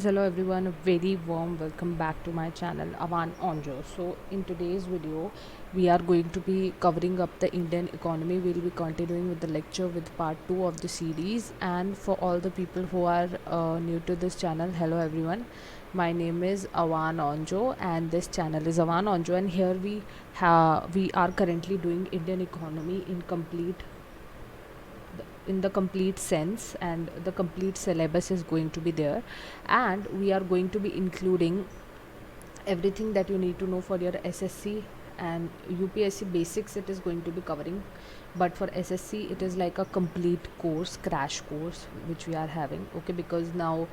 Hello everyone, a very warm welcome back to my channel Avan Onjo. So in today's video we are going to be covering up the Indian economy. We'll be continuing with the lecture with part 2 of the series, and for all the people who are new to this channel, hello everyone. My name is Avan Onjo and this channel is Avan Onjo, and here we are currently doing Indian economy in the complete sense, and the complete syllabus is going to be there, and we are going to be including everything that you need to know for your SSC and UPSC basics. It is going to be covering, but for SSC it is like a complete course, crash course, which we are having. Okay, because now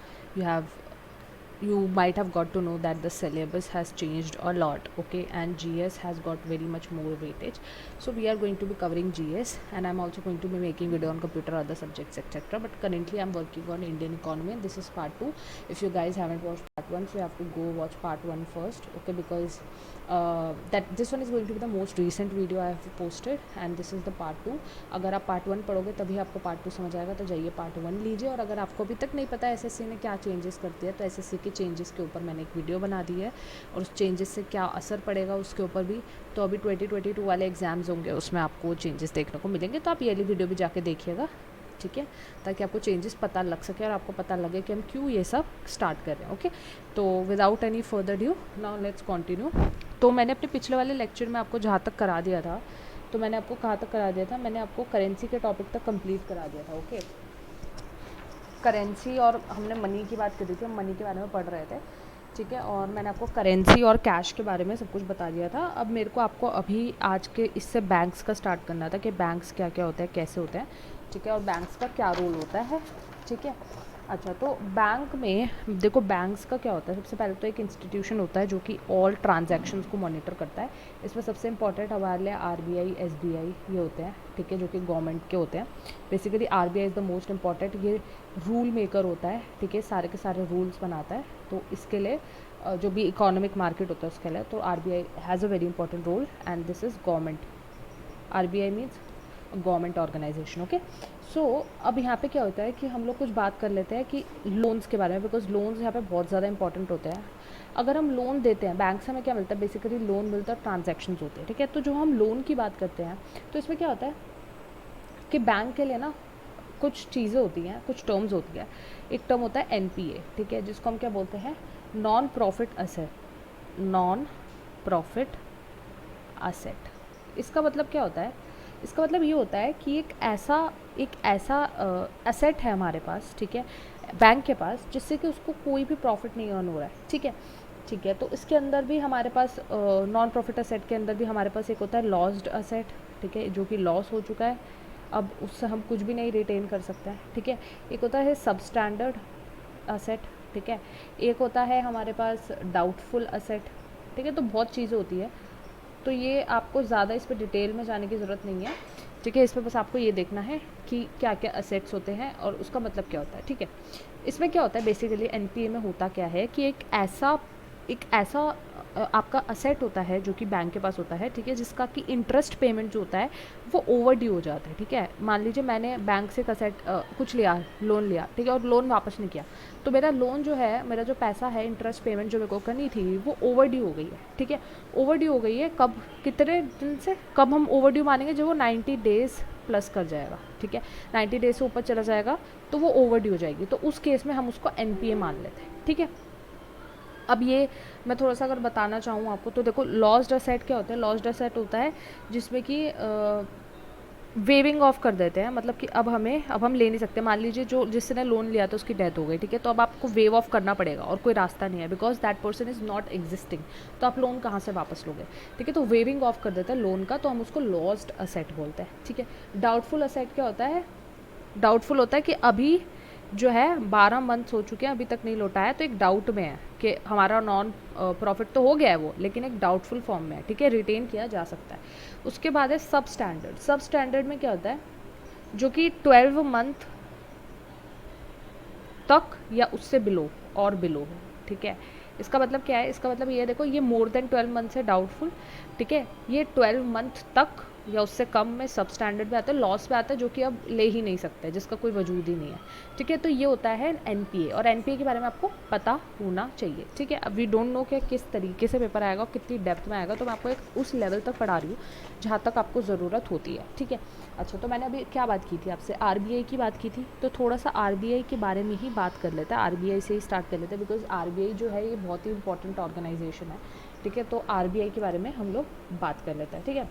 you might have got to know that the syllabus has changed a lot. Okay, and GS has got very much more weightage, so we are going to be covering GS, and I'm also going to be making video on computer, other subjects, etc. But currently I'm working on Indian economy, and this is part 2. If you guys haven't watched part 1, so you have to go watch part 1 first. Okay, because that this one is going to be the most recent video I have posted, and this is the part 2. अगर आप part 1 पढ़ोगे तभी आपको part 2 समझ आएगा, तो जाइए part 1 लीजिए। और अगर आपको अभी तक नहीं पता एसएससी ने क्या चेंजेस करती है, तो एसएससी के चेंजेस के ऊपर मैंने एक वीडियो बना दी है, और उस चेंजेस से क्या असर पड़ेगा उसके ऊपर भी। तो अभी 2022 वाले एग्ज़ाम्स होंगे, उसमें आपको चेंजेस देखने को मिलेंगे, तो आप ये वाली वीडियो भी जाके देखिएगा, ठीक है, ताकि आपको चेंजेस पता लग सके और आपको पता लगे कि हम क्यों ये सब स्टार्ट कर रहे हैं। ओके, तो without any further due now let's continue. तो मैंने अपने पिछले वाले लेक्चर में आपको जहाँ तक करा दिया था, तो मैंने आपको कहाँ तक करा दिया था, मैंने आपको करेंसी के टॉपिक तक कंप्लीट करा दिया था। ओके, करेंसी, और हमने मनी की बात करी थी, हम मनी के बारे में पढ़ रहे थे, ठीक है, और मैंने आपको करेंसी और कैश के बारे में सब कुछ बता दिया था। अब मेरे को आपको अभी आज के इससे बैंक्स का स्टार्ट करना था कि बैंक्स क्या क्या होते हैं, कैसे होते हैं, ठीक है, और बैंक्स का क्या रोल होता है, ठीक है। अच्छा, तो बैंक में देखो, बैंक्स का क्या होता है, सबसे पहले तो एक इंस्टीट्यूशन होता है जो कि ऑल ट्रांजैक्शंस को मॉनिटर करता है। इसमें सबसे इंपॉर्टेंट हमारे लिए आरबीआई, एसबीआई ये होते हैं, ठीक है, जो कि गवर्नमेंट के होते हैं। Basically RBI is the most important, ये रूल मेकर होता है, ठीक है, सारे के सारे रूल्स बनाता है। तो इसके लिए जो भी इकोनॉमिक मार्केट होता है उसके लिए, तो RBI has a very important role, and this is government. RBI means government organisation. Okay, so अब यहाँ पे क्या होता है कि हम लोग कुछ बात कर लेते हैं कि लोन्स के बारे में, बिकॉज लोन्स यहाँ पे बहुत ज़्यादा इंपॉर्टेंट होते हैं। अगर हम लोन देते हैं, बैंक से हमें क्या मिलता है, बेसिकली लोन मिलता है, ट्रांजैक्शंस होते हैं, ठीक है। तो जो हम लोन की बात करते हैं, तो इसमें क्या होता है कि बैंक के लिए ना कुछ चीज़ें होती हैं, कुछ टर्म्स होती है। एक टर्म होता है एनपीए, ठीक है, जिसको हम क्या बोलते हैं, non profit asset. Non profit asset, इसका मतलब क्या होता है, इसका मतलब ये होता है कि एक ऐसा असेट है हमारे पास, ठीक है, बैंक के पास, जिससे कि उसको कोई भी प्रॉफिट नहीं अर्न हो रहा है, ठीक है, ठीक है। तो इसके अंदर भी हमारे पास नॉन प्रॉफिट असेट के अंदर भी हमारे पास एक होता है लॉस्ड असेट, ठीक है, जो कि लॉस हो चुका है, अब उससे हम कुछ भी नहीं रिटेन कर सकते हैं, ठीक है। एक होता है सबस्टैंडर्ड असेट, ठीक है, एक होता है हमारे पास डाउटफुल असेट, ठीक है। तो बहुत चीज़ें होती है, तो ये आपको ज़्यादा इस पर डिटेल में जाने की ज़रूरत नहीं है, ठीक है। इसमें बस आपको ये देखना है कि क्या क्या असेट्स होते हैं और उसका मतलब क्या होता है, ठीक है। इसमें क्या होता है, बेसिकली एनपीए में होता क्या है कि एक ऐसा आपका असेट होता है जो कि बैंक के पास होता है, ठीक है, जिसका कि इंटरेस्ट पेमेंट जो होता है वो ओवर ड्यू हो जाता है, ठीक है। मान लीजिए मैंने बैंक से एक असेट कुछ लिया, लोन लिया, ठीक है, और लोन वापस नहीं किया, तो मेरा लोन जो है, मेरा जो पैसा है, इंटरेस्ट पेमेंट जो मेरे को करनी थी, वो ओवर ड्यू हो गई है, ठीक है। ओवर ड्यू हो गई है कब, कितने दिन से, कब हम ओवर ड्यू मानेंगे, जब वो 90 डेज़ प्लस कर जाएगा, ठीक है, 90 डेज से ऊपर चला जाएगा तो वो ओवर ड्यू हो जाएगी, तो उस केस में हम उसको एनपीए मान लेते हैं, ठीक है। अब ये मैं थोड़ा सा अगर बताना चाहूँ आपको, तो देखो, लॉस्ड असेट क्या होता है, लॉस्ड असेट होता है जिसमें कि वेविंग ऑफ कर देते हैं, मतलब कि अब हम ले नहीं सकते। मान लीजिए जो जिसने लोन लिया था उसकी डेथ हो गई, ठीक है, तो अब आपको वेव ऑफ करना पड़ेगा और कोई रास्ता नहीं है, because that person is not existing, तो आप लोन कहाँ से वापस लोगे, ठीक है। तो वेविंग ऑफ कर देता है लोन का, तो हम उसको लॉस्ड असेट बोलते हैं, ठीक है। डाउटफुल असेट क्या होता है, डाउटफुल होता है कि अभी जो है 12 मंथ्स हो चुके हैं, अभी तक नहीं लौटा है, तो एक डाउट में है कि हमारा नॉन प्रॉफिट तो हो गया है वो, लेकिन एक डाउटफुल फॉर्म में है, ठीक है, रिटेन किया जा सकता है। उसके बाद है सब स्टैंडर्ड। सब स्टैंडर्ड में क्या होता है, जो कि 12 मंथ तक या उससे बिलो और बिलो हो, ठीक है। इसका मतलब क्या है, इसका मतलब ये देखो, ये मोर देन 12 मंथ है डाउटफुल, ठीक है, ये 12 मंथ तक या उससे कम में सब स्टैंडर्ड में आता है, लॉस पे आता है, जो कि अब ले ही नहीं सकते, जिसका कोई वजूद ही नहीं है। ठीक है, तो ये होता है एनपीए, और एनपीए के बारे में आपको पता होना चाहिए। ठीक है, अब वी डोंट नो कि किस तरीके से पेपर आएगा और कितनी डेप्थ में आएगा, तो मैं आपको एक उस लेवल तक पढ़ा रही हूँ जहाँ तक आपको ज़रूरत होती है। ठीक है, अच्छा, तो मैंने अभी क्या बात की थी आपसे, आरबीआई की बात की थी, तो थोड़ा सा आरबीआई के बारे में ही बात कर लेते हैं, आरबीआई से ही स्टार्ट कर लेते हैं, बिकॉज आरबीआई जो है ये बहुत ही इंपॉर्टेंट ऑर्गेनाइजेशन है। ठीक है, तो आरबीआई के बारे में हम लोग बात कर लेते हैं। ठीक है,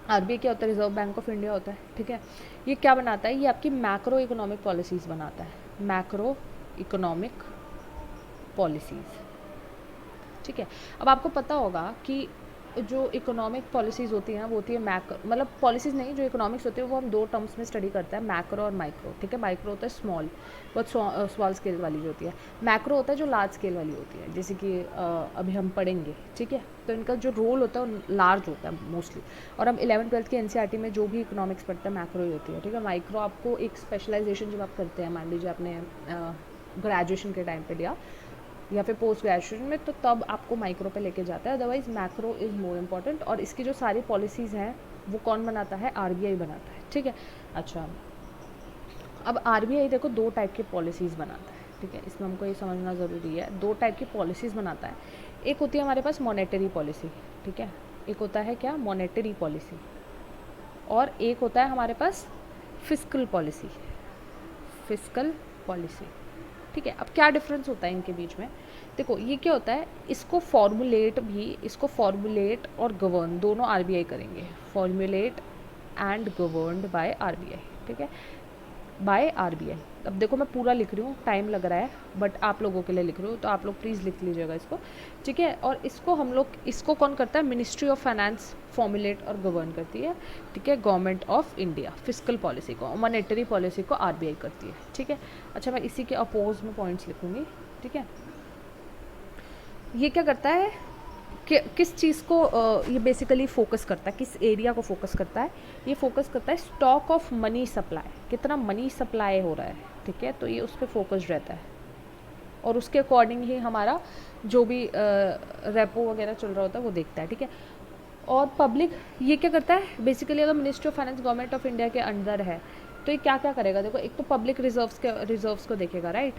आरबीआई क्या होता है, रिजर्व बैंक ऑफ इंडिया होता है। ठीक है, ये क्या बनाता है, ये आपकी मैक्रो इकोनॉमिक पॉलिसीज़ बनाता है, मैक्रो इकोनॉमिक पॉलिसीज़। ठीक है, अब आपको पता होगा कि जो इकोनॉमिक पॉलिसीज़ होती हैं वो होती है मतलब पॉलिसीज़ नहीं, जो इकोनॉमिक्स होती है वो हम दो टर्म्स में स्टडी करते हैं, मैक्रो और माइक्रो। ठीक है, माइक्रो होता है स्मॉल, बहुत स्मॉल स्केल वाली जो होती है, मैक्रो होता है जो लार्ज स्केल वाली होती है, जैसे कि अभी हम पढ़ेंगे। ठीक है, तो इनका जो रोल होता है वो लार्ज होता है मोस्टली, और हम 11th-12th की एनसीईआरटी में जो भी इकोनॉमिक्स पढ़ते हैं मैक्रो ही होती है। ठीक है, माइक्रो आपको एक स्पेशलाइजेशन जब आप करते हैं, मान लीजिए आपने ग्रेजुएशन के टाइम पे लिया या फिर पोस्ट ग्रेजुएशन में, तो तब आपको माइक्रो पे लेके जाता है, otherwise macro is more important. और इसकी जो सारी पॉलिसीज़ हैं वो कौन बनाता है, आरबीआई बनाता है। ठीक है, अच्छा, अब आरबीआई देखो दो टाइप की पॉलिसीज़ बनाता है। ठीक है, इसमें हमको ये समझना ज़रूरी है, दो टाइप की पॉलिसीज़ बनाता है। एक होती है हमारे पास मॉनेटरी पॉलिसी। ठीक है, एक होता है क्या, मॉनेटरी पॉलिसी, और एक होता है हमारे पास फिस्कल पॉलिसी, फिस्कल पॉलिसी। ठीक है, अब क्या डिफरेंस होता है इनके बीच में, देखो ये क्या होता है, इसको फॉर्मुलेट और गवर्न दोनों आरबीआई करेंगे, formulate and governed by RBI. ठीक है, बाय आरबीआई। अब देखो मैं पूरा लिख रही हूँ, टाइम लग रहा है, बट आप लोगों के लिए लिख रही हूँ, तो आप लोग प्लीज़ लिख लीजिएगा इसको। ठीक है, और इसको कौन करता है, मिनिस्ट्री ऑफ फाइनेंस फॉर्मुलेट और गवर्न करती है। ठीक है, government of India fiscal policy को, मॉनेटरी पॉलिसी को आरबीआई करती है। ठीक है, अच्छा, मैं इसी के अपोज में पॉइंट्स लिखूँगी। ठीक है, ये क्या करता है कि किस चीज़ को ये बेसिकली फोकस करता है, किस एरिया को फोकस करता है, ये फोकस करता है स्टॉक ऑफ मनी सप्लाई, कितना मनी सप्लाई हो रहा है। ठीक है, तो ये उस पर फोकस्ड रहता है, और उसके अकॉर्डिंग ही हमारा जो भी रेपो वगैरह चल रहा होता है वो देखता है। ठीक है, और पब्लिक ये क्या करता है, बेसिकली अगर ministry of finance government of India के अंडर है, तो ये क्या क्या करेगा, देखो एक तो पब्लिक रिजर्व्स को देखेगा, राइट,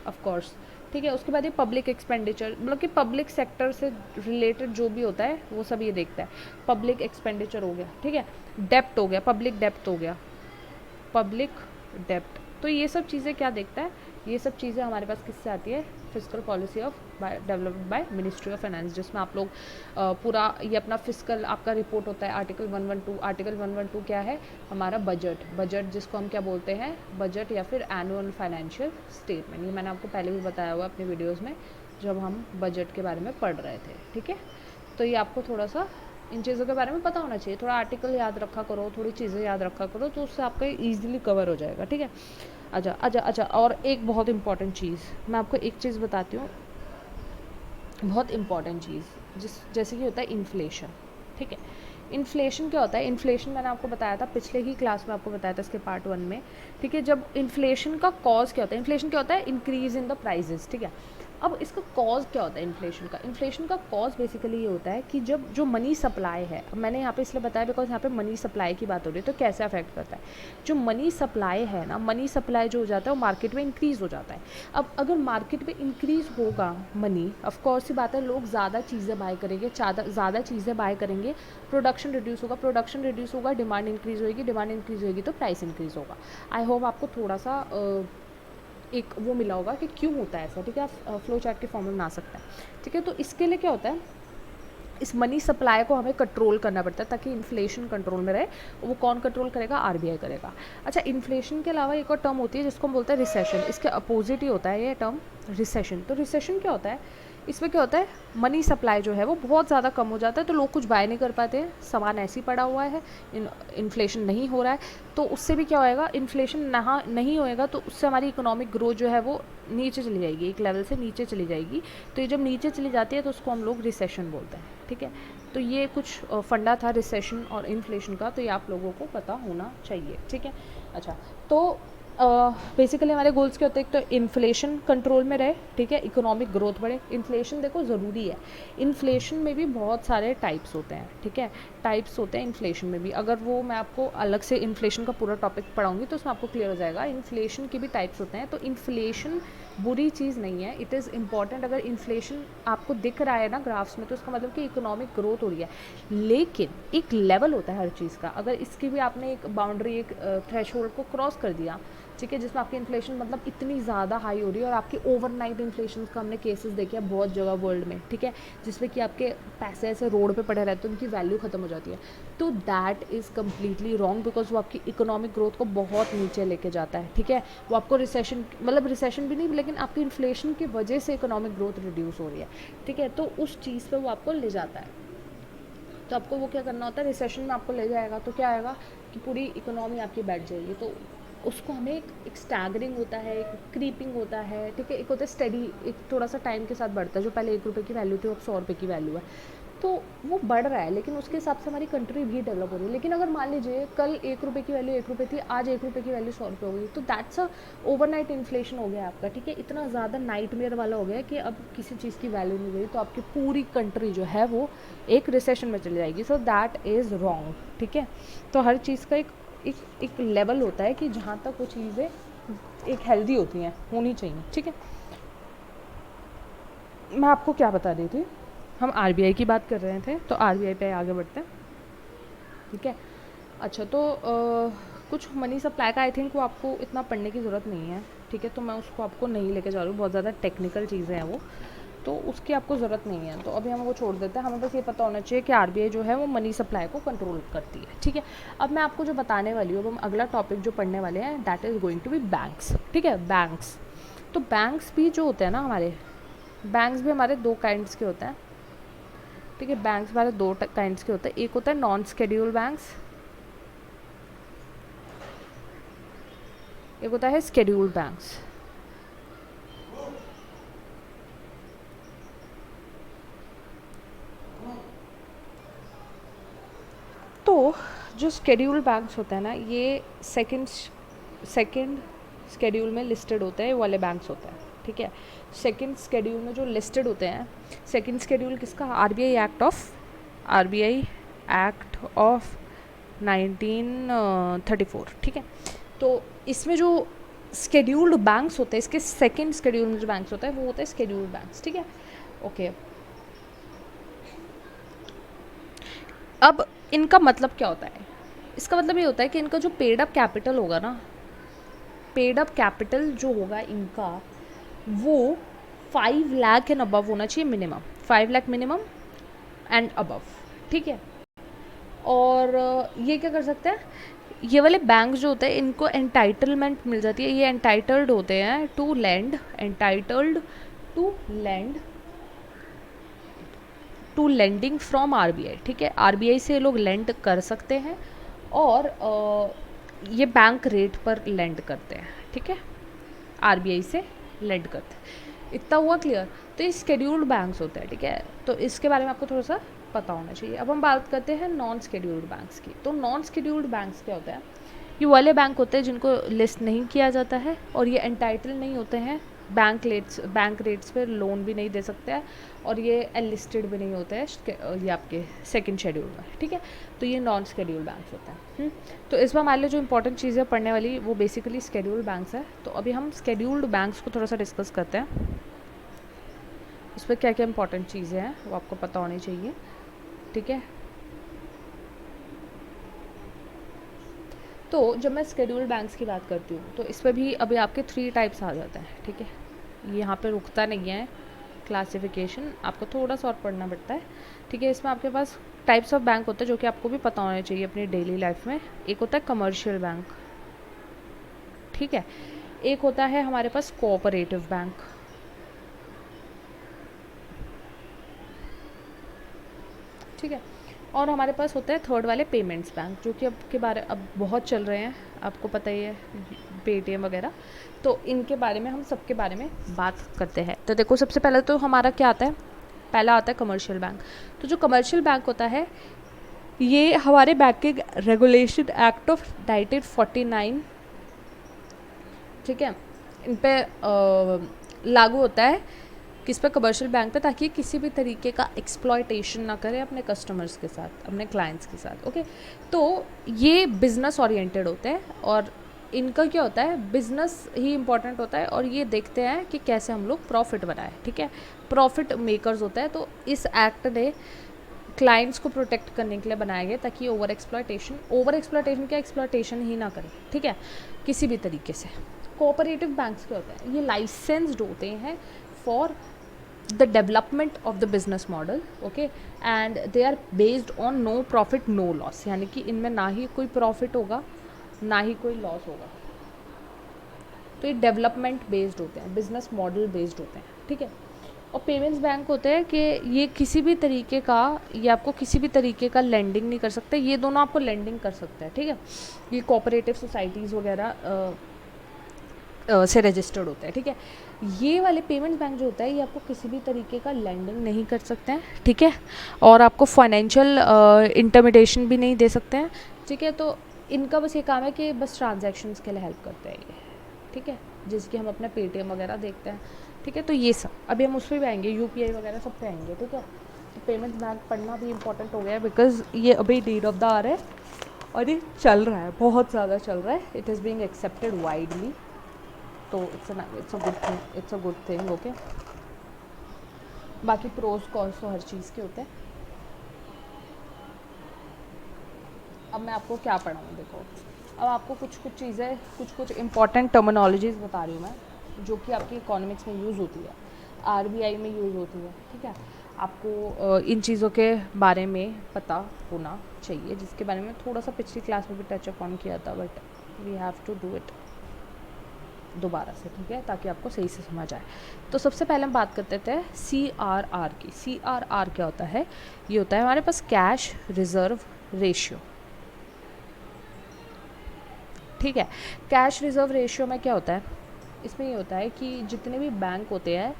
ऑफ कोर्स। ठीक है, उसके बाद ये पब्लिक एक्सपेंडिचर, मतलब कि पब्लिक सेक्टर से रिलेटेड जो भी होता है वो सब ये देखता है, पब्लिक एक्सपेंडिचर हो गया। ठीक है, डेप्ट हो गया, पब्लिक डेप्ट हो गया, पब्लिक डेप्ट, तो ये सब चीज़ें क्या देखता है, ये सब चीज़ें हमारे पास किससे आती है, fiscal policy of developed by ministry of finance, जिसमें आप लोग पूरा ये अपना फिस्कल आपका रिपोर्ट होता है, आर्टिकल 112। आर्टिकल 112 क्या है, हमारा बजट जिसको हम क्या बोलते हैं, बजट या फिर एनुअल फाइनेंशियल स्टेटमेंट। ये मैंने आपको पहले भी बताया हुआ अपने वीडियोज़ में जब हम बजट के बारे में पढ़ रहे थे। ठीक है, तो ये आपको थोड़ा सा इन चीज़ों के बारे में पता होना चाहिए, थोड़ा आर्टिकल याद रखा करो, थोड़ी चीज़ें याद रखा करो, तो उससे आपका ईजिली कवर हो जाएगा। ठीक है, अच्छा, और एक बहुत इंपॉर्टेंट चीज़ मैं आपको एक चीज़ बताती हूँ, बहुत इंपॉर्टेंट चीज़, जैसे कि होता है इन्फ्लेशन। ठीक है, इन्फ्लेशन क्या होता है, इन्फ्लेशन मैंने आपको बताया था पिछले ही क्लास में, आपको बताया था इसके पार्ट 1 में। ठीक है, जब इन्फ्लेशन का कॉज क्या होता है, इन्फ्लेशन क्या होता है, इंक्रीज इन द प्राइजेस। ठीक है, अब इसका कॉज क्या होता है इन्फ्लेशन का कॉज बेसिकली ये होता है कि जब जो मनी सप्लाई है, अब मैंने यहाँ पे इसलिए बताया बिकॉज यहाँ पे मनी सप्लाई की बात हो रही है, तो कैसे अफेक्ट करता है, जो मनी सप्लाई है ना, मनी सप्लाई जो हो जाता है वो मार्केट में इंक्रीज़ हो जाता है। अब अगर मार्केट में इंक्रीज़ होगा मनी, ऑफ कोर्स सी बात है, लोग ज़्यादा चीज़ें बाय करेंगे, ज़्यादा चीज़ें बाय करेंगे, प्रोडक्शन रिड्यूस होगा, डिमांड इंक्रीज़ होगी, तो प्राइस इंक्रीज़ होगा। आई होप आपको थोड़ा सा एक वो मिला होगा कि क्यों होता है ऐसा। ठीक है, आप फ्लो चार्ट के फॉर्म में बना सकते हैं। ठीक है, तो इसके लिए क्या होता है, इस मनी सप्लाई को हमें कंट्रोल करना पड़ता है ताकि इन्फ्लेशन कंट्रोल में रहे। वो कौन कंट्रोल करेगा, आरबीआई करेगा। अच्छा, इन्फ्लेशन के अलावा एक और टर्म होती है जिसको हम बोलते हैं रिसेशन, इसके अपोजिट ही होता है ये टर्म रिसेशन। तो रिसेशन क्या होता है, इसमें क्या होता है, मनी सप्लाई जो है वो बहुत ज़्यादा कम हो जाता है, तो लोग कुछ बाय नहीं कर पाते हैं, सामान ऐसे ही पड़ा हुआ है, इन्फ्लेशन नहीं हो रहा है, तो उससे भी क्या होएगा, इन्फ्लेशन नहीं होएगा, तो उससे हमारी इकोनॉमिक ग्रोथ जो है वो नीचे चली जाएगी, एक लेवल से नीचे चली जाएगी। तो ये जब नीचे चली जाती है तो उसको हम लोग रिसेशन बोलते हैं। ठीक है, तो ये कुछ फंडा था रिसेशन और इन्फ्लेशन का, तो ये आप लोगों को पता होना चाहिए। ठीक है, अच्छा, तो बेसिकली हमारे गोल्स क्या होते हैं, एक तो इन्फ्लेशन कंट्रोल में रहे, ठीक है, इकोनॉमिक ग्रोथ बढ़े। इन्फ्लेशन देखो ज़रूरी है, इन्फ्लेशन में भी बहुत सारे टाइप्स होते हैं, ठीक है, टाइप्स होते हैं इन्फ्लेशन में भी। अगर वो मैं आपको अलग से इन्फ्लेशन का पूरा टॉपिक पढ़ाऊंगी तो उसमें आपको क्लियर हो जाएगा। इन्फ्लेशन के भी टाइप्स होते हैं, तो इन्फ्लेशन बुरी चीज़ नहीं है, इट इज़ इम्पॉर्टेंट। अगर इन्फ्लेशन आपको दिख रहा है ना ग्राफ्स में, तो उसका मतलब कि इकोनॉमिक ग्रोथ हो रही है, लेकिन एक लेवल होता है हर चीज़ का। अगर इसकी भी आपने एक बाउंड्री, एक थ्रेशोल्ड को क्रॉस कर दिया, ठीक है, जिसमें आपकी इन्फ्लेशन मतलब इतनी ज़्यादा हाई हो रही है, और आपकी ओवरनाइट इन्फ्लेशन का हमने केसेस देखे हैं बहुत जगह वर्ल्ड में, ठीक है, जिसमें कि आपके पैसे ऐसे रोड पे पड़े रहते हैं, उनकी वैल्यू ख़त्म हो जाती है, तो that is completely wrong, because वो आपकी इकोनॉमिक ग्रोथ को बहुत नीचे लेके जाता है, ठीक है। वो आपको रिसेशन, मतलब रिसेशन भी नहीं, लेकिन आपकी इन्फ्लेशन की वजह से इकोनॉमिक ग्रोथ रिड्यूस हो रही है, ठीक है, तो उस चीज़ पर वो आपको ले जाता है। तो आपको वो क्या करना होता है, रिसेशन में आपको ले जाएगा तो क्या आएगा कि पूरी इकोनॉमी आपकी बैठ जाएगी। तो उसको हमें एक स्टैगरिंग होता है, एक क्रीपिंग होता है, ठीक है, एक होता है स्टडी, एक थोड़ा सा टाइम के साथ बढ़ता है। जो पहले 1 रुपये की वैल्यू थी, अब 100 रुपये की वैल्यू है, तो वो बढ़ रहा है, लेकिन उसके हिसाब से हमारी कंट्री भी डेवलप हो रही है। लेकिन अगर मान लीजिए कल 1 रुपये की वैल्यू 1 रुपये थी, आज 1 रुपये की वैल्यू 100 रुपये हो गई, तो दैट्स अ ओवरनाइट इन्फ्लेशन हो गया आपका, ठीक है, इतना ज़्यादा नाइटमेयर वाला हो गया कि अब किसी चीज़ की वैल्यू नहीं रही, तो आपकी पूरी कंट्री जो है वो एक रिसेशन में चली जाएगी। सो दैट इज़ रॉन्ग, ठीक है। तो हर चीज़ का एक लेवल होता है कि जहाँ तक वो चीज़ें एक हेल्दी होती हैं, होनी चाहिए, ठीक है। मैं आपको क्या बता रही थी, हम आरबीआई की बात कर रहे थे, तो आरबीआई पे आगे बढ़ते हैं, ठीक है। अच्छा, तो कुछ मनी सप्लाई का आई थिंक वो आपको इतना पढ़ने की ज़रूरत नहीं है, ठीक है, तो मैं उसको आपको नहीं लेके जा रही हूँ, बहुत ज़्यादा टेक्निकल चीज़ें हैं वो, तो उसकी आपको ज़रूरत नहीं है, तो अभी हम वो छोड़ देते हैं। हमें बस ये पता होना चाहिए कि आरबीआई जो है वो मनी सप्लाई को कंट्रोल करती है, ठीक है। अब मैं आपको जो बताने वाली हूँ, अब हम अगला टॉपिक जो पढ़ने वाले हैं, that is going to be banks, ठीक है, बैंक्स। तो बैंक्स भी जो होते हैं ना हमारे, बैंक्स भी हमारे 2 काइंड्स के होते हैं, ठीक है, बैंक्स हमारे 2 काइंड्स के होते हैं। एक होता है नॉन स्केड्यूल बैंक्स, एक होता है स्केड्यूल्ड बैंक्स। तो जो स्केड्यूल्ड बैंक्स होते हैं ना, ये सेकंड स्केड्यूल में लिस्टेड होते हैं, वाले बैंक्स होते हैं, ठीक है। सेकंड स्केड्यूल में जो लिस्टेड होते हैं, सेकंड स्केड्यूल किसका, आरबीआई एक्ट ऑफ 1934, ठीक है। तो इसमें जो स्केड्यूल्ड बैंक्स होते हैं, इसके सेकंड स्केड्यूल में जो बैंक्स होता है वो होता है स्केड्यूल्ड बैंक्स, ठीक है, ओके। अब इनका मतलब क्या होता है, इसका मतलब ये होता है कि इनका जो पेड अप कैपिटल होगा ना, पेड अप कैपिटल जो होगा इनका, वो 5 लाख एंड अबव होना चाहिए minimum, 5 lakh minimum and above, ठीक है। और ये क्या कर सकते हैं, ये वाले बैंक जो होते हैं इनको एंटाइटलमेंट मिल जाती है, ये एंटाइटल्ड होते हैं to lend, entitled to lend, to lending from RBI, ठीक है। आरबीआई से लोग लेंड कर सकते हैं, और ये बैंक रेट पर लेंड करते हैं, ठीक है, आरबीआई से लेंड करते हैं। इतना हुआ क्लियर। तो ये स्केड्यूल्ड बैंक्स होते हैं, ठीक है, तो इसके बारे में आपको थोड़ा सा पता होना चाहिए। अब हम बात करते हैं नॉन स्केड्यूल्ड बैंक्स की। तो नॉन स्केड्यूल्ड बैंक्स क्या होता है, ये वाले बैंक होते हैं जिनको लिस्ट नहीं किया जाता है, और ये एंटाइटल नहीं होते हैं, बैंक रेट्स पे लोन भी नहीं दे सकते हैं, और ये एनलिस्टेड भी नहीं होते हैं ये आपके सेकंड शेड्यूल में, ठीक है। तो ये नॉन स्केड्यूल बैंक्स होते हैं। तो इस बार हमारे लिए जो इंपॉर्टेंट चीज़ें पढ़ने वाली वो बेसिकली स्केड्यूल बैंक्स है। तो अभी हम स्केड्यूल्ड बैंक्स को थोड़ा सा डिस्कस करते हैं, इस पर क्या क्या इंपॉर्टेंट चीज़ें हैं वो आपको पता होनी चाहिए, ठीक है। तो जब मैं स्केड्यूल्ड बैंक्स की बात करती हूँ, तो इस पर भी अभी आपके 3 टाइप्स आ जाते हैं, ठीक है, ये यहाँ पे रुकता नहीं है क्लासिफिकेशन, आपको थोड़ा सा और पढ़ना पड़ता है, ठीक है। इसमें आपके पास टाइप्स ऑफ बैंक होते हैं जो कि आपको भी पता होने चाहिए अपनी डेली लाइफ में। एक होता है कमर्शियल बैंक, ठीक है, एक होता है हमारे पास कोऑपरेटिव बैंक, ठीक है, और हमारे पास होता है थर्ड वाले पेमेंट्स बैंक, जो कि अब बहुत चल रहे हैं, आपको पता ही है, पेटीएम वगैरह। तो इनके बारे में हम सबके बारे में बात करते हैं। तो देखो, सबसे पहले तो हमारा क्या आता है, पहला आता है कमर्शियल बैंक। तो जो कमर्शियल बैंक होता है, ये हमारे बैंकिंग रेगुलेशन एक्ट ऑफ 1949 ठीक है, इन पे लागू होता है किस पे, कमर्शियल बैंक पे, ताकि किसी भी तरीके का एक्सप्लॉयटेशन ना करे अपने कस्टमर्स के साथ, अपने क्लाइंट्स के साथ। ओके, तो ये बिजनेस ओरिएंटेड होते हैं और इनका क्या होता है, बिजनेस ही इंपॉर्टेंट होता है और ये देखते हैं कि कैसे हम लोग प्रॉफिट बनाएं। ठीक है, प्रॉफिट मेकर्स होता है। तो इस एक्ट ने क्लाइंट्स को प्रोटेक्ट करने के लिए बनाया गया ताकि ओवर एक्सप्लॉयटेशन क्या, एक्सप्लॉयटेशन ही ना करें। ठीक है, किसी भी तरीके से। कोऑपरेटिव बैंक्स क्या होते हैं, ये लाइसेंस्ड होते हैं for the development of the business model. Okay, and they are based on no profit no loss, यानी कि इनमें ना ही कोई प्रॉफिट होगा ना ही कोई लॉस होगा। तो ये डेवलपमेंट बेस्ड होते हैं, बिजनेस मॉडल बेस्ड होते हैं। ठीक है, और पेमेंट्स बैंक होते हैं कि ये किसी भी तरीके का, ये आपको किसी भी तरीके का लेंडिंग नहीं कर सकते, ये दोनों आपको लेंडिंग कर सकते हैं। ठीक है, ये कोऑपरेटिव सोसाइटीज़ वगैरह से रजिस्टर्ड होते हैं। ठीक है, ये वाले पेमेंट्स बैंक जो होता है ये आपको किसी भी तरीके का लेंडिंग नहीं कर सकते हैं। ठीक है, और आपको फाइनेंशियल इंटरमीडिएशन भी नहीं दे सकते हैं। ठीक है, तो इनका बस ये काम है कि बस ट्रांजैक्शंस के लिए हेल्प करते हैं ये। ठीक है, जिसकी हम अपना पेटीएम वगैरह देखते हैं। ठीक है, तो ये सब अभी हम उस पर भी आएंगे, यूपीआई वगैरह सब पे आएंगे। ठीक है, तो पेमेंट्स बैंक पढ़ना भी इंपॉर्टेंट हो गया है बिकॉज ये अभी नीड ऑफ द आवर है और ये चल रहा है, बहुत ज़्यादा चल रहा है। It is being accepted widely, तो it's a good thing. Okay, बाकी प्रोज कॉन्स तो हर चीज़ के होते हैं। अब मैं आपको क्या पढ़ाऊँ, देखो अब आपको कुछ चीज़ें, कुछ इंपॉर्टेंट टर्मिनोलॉजीज़ बता रही हूँ मैं, जो कि आपकी इकोनॉमिक्स में यूज़ होती है, आरबीआई में यूज़ होती है। ठीक है, आपको इन चीज़ों के बारे में पता होना चाहिए, जिसके बारे में थोड़ा सा पिछली क्लास में भी टच अप ऑन किया था, but we have to do it दोबारा से। ठीक है, ताकि आपको सही से समझ आए। तो सबसे पहले हम बात करते थे CRR की। CRR क्या होता है, ये होता है हमारे पास कैश रिजर्व रेशियो। ठीक है, कैश रिजर्व रेशियो में क्या होता है, इसमें ये होता है कि जितने भी बैंक होते हैं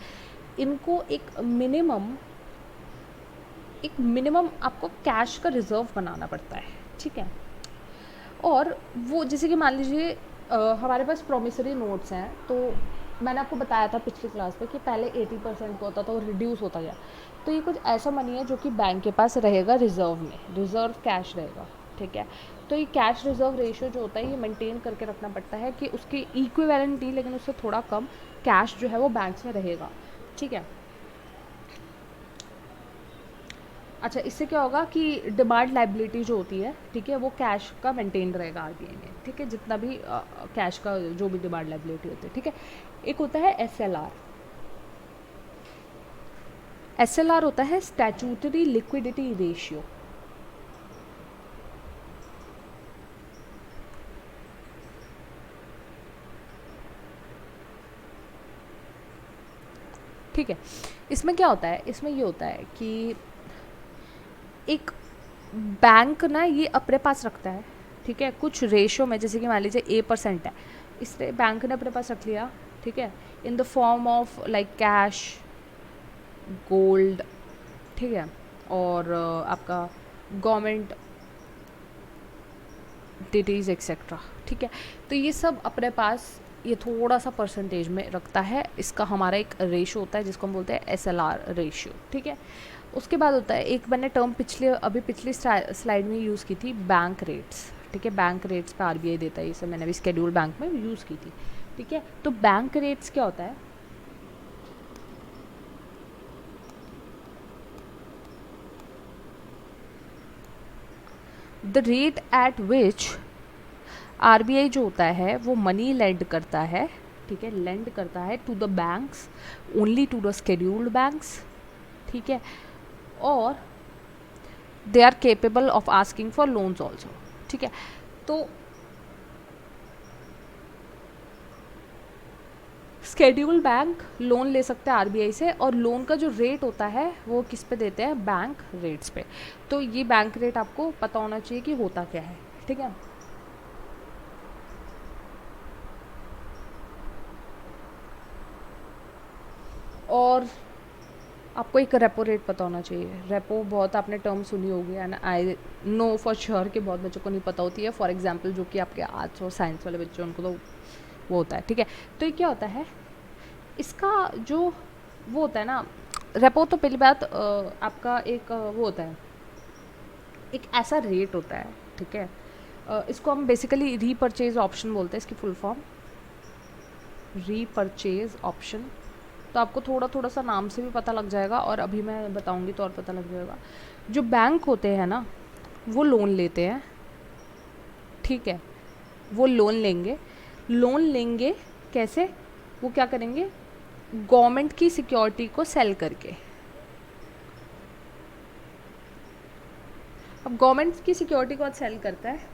इनको एक मिनिमम आपको कैश का रिजर्व बनाना पड़ता है। ठीक है, और वो जैसे कि मान लीजिए हमारे पास प्रोमिसरी नोट्स हैं, तो मैंने आपको बताया था पिछली क्लास में कि पहले 80% का होता था और रिड्यूस होता गया। तो ये कुछ ऐसा मनी है जो कि बैंक के पास रहेगा रिजर्व में, रिजर्व कैश रहेगा। ठीक है, तो ये कैश रिजर्व रेशियो जो होता है ये मेंटेन करके रखना पड़ता है कि उसकी इक्विवेलेंट ही, लेकिन उससे थोड़ा कम कैश जो है वो बैंक्स में रहेगा। ठीक है, अच्छा, इससे क्या होगा कि डिमांड लाइबिलिटी जो होती है, ठीक है, वो कैश का मेंटेन रहेगा आरबीआई में। ठीक है, जितना भी कैश का जो भी डिमांड लाइबिलिटी होती है। ठीक है, एक होता है SLR। SLR होता है स्टैट्यूटरी लिक्विडिटी रेशियो। ठीक है, इसमें क्या होता है, इसमेमें ये होता है कि एक बैंक ना ये अपने पास रखता है। ठीक है, कुछ रेशो में, जैसे कि मान लीजिए A% है, इसलिए बैंक ने अपने पास रख लिया। ठीक है, in the form of like cash, gold. ठीक है, और आपका गवर्नमेंट डिटीज एक्सेट्रा। ठीक है, तो ये सब अपने पास ये थोड़ा सा परसेंटेज में रखता है। इसका हमारा एक रेशो होता है जिसको हम बोलते हैं SLR रेशियो। ठीक है, उसके बाद होता है एक मैंने टर्म पिछली स्लाइड में यूज़ की थी, बैंक रेट्स। ठीक है, बैंक रेट्स पे आरबीआई देता है, ये सब मैंने अभी स्केड्यूल बैंक में यूज़ की थी। ठीक है, तो बैंक रेट्स क्या होता है, the rate at which RBI जो होता है वो मनी लेंड करता है। ठीक है, लेंड करता है to the banks, only to the scheduled banks. ठीक है, और they are capable of asking for loans also. ठीक है, तो स्केड्यूल बैंक लोन ले सकते हैं आरबीआई से, और लोन का जो रेट होता है वो किस पे देते हैं, बैंक रेट्स पे। तो ये बैंक रेट आपको पता होना चाहिए कि होता क्या है। ठीक है, और आपको एक रेपो रेट पता होना चाहिए। रेपो बहुत आपने टर्म सुनी होगी, and I know for sure कि बहुत बच्चों को नहीं पता होती है। फॉर एग्जांपल जो कि आपके आर्ट्स और साइंस वाले बच्चे, उनको तो वो होता है, ठीक है। तो ये क्या होता है, इसका जो वो होता है ना, रेपो तो पहली बात आपका एक वो होता है, एक ऐसा रेट होता है, ठीक है। इसको हम बेसिकली रीपरचेज ऑप्शन बोलते हैं, इसकी फुल फॉर्म रीपरचेज ऑप्शन। तो आपको थोड़ा थोड़ा सा नाम से भी पता लग जाएगा, और अभी मैं बताऊंगी तो और पता लग जाएगा। जो बैंक होते हैं ना, वो लोन लेते हैं, ठीक है। वो लोन लेंगे कैसे, वो क्या करेंगे, गवर्नमेंट की सिक्योरिटी को सेल करके। अब गवर्नमेंट की सिक्योरिटी को सेल करता है,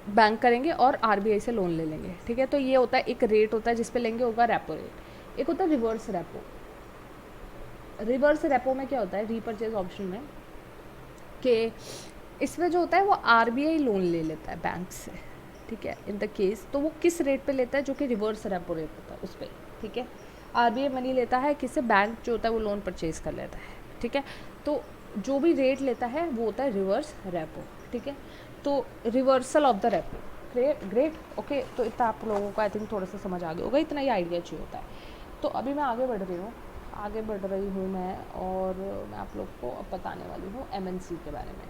बैंक करेंगे और आरबीआई से लोन ले लेंगे, ठीक है। तो ये होता है, एक रेट होता है जिस पे लेंगे, होगा रेपो रेट। एक होता है रिवर्स रेपो। रिवर्स रेपो में क्या होता है, रीपरचेज ऑप्शन में, कि इसमें जो होता है वो आरबीआई लोन ले लेता है बैंक से, ठीक है। इन द केस तो वो किस रेट पे लेता है, जो कि रिवर्स रेपो रेट होता है उस पर, ठीक है। आरबीआई मनी लेता है किससे, बैंक जो होता है वो लोन परचेज कर लेता है, ठीक है। तो जो भी रेट लेता है वो होता है रिवर्स रेपो, ठीक है। तो reversal of the repo, great, okay. तो इतना आप लोगों को आई थिंक थोड़ा सा समझ आ गया होगा, इतना ही आइडिया चाहिए होता है। तो अभी मैं आगे बढ़ रही हूँ मैं, और मैं आप लोग को अब बताने वाली हूँ एमएनसी के बारे में।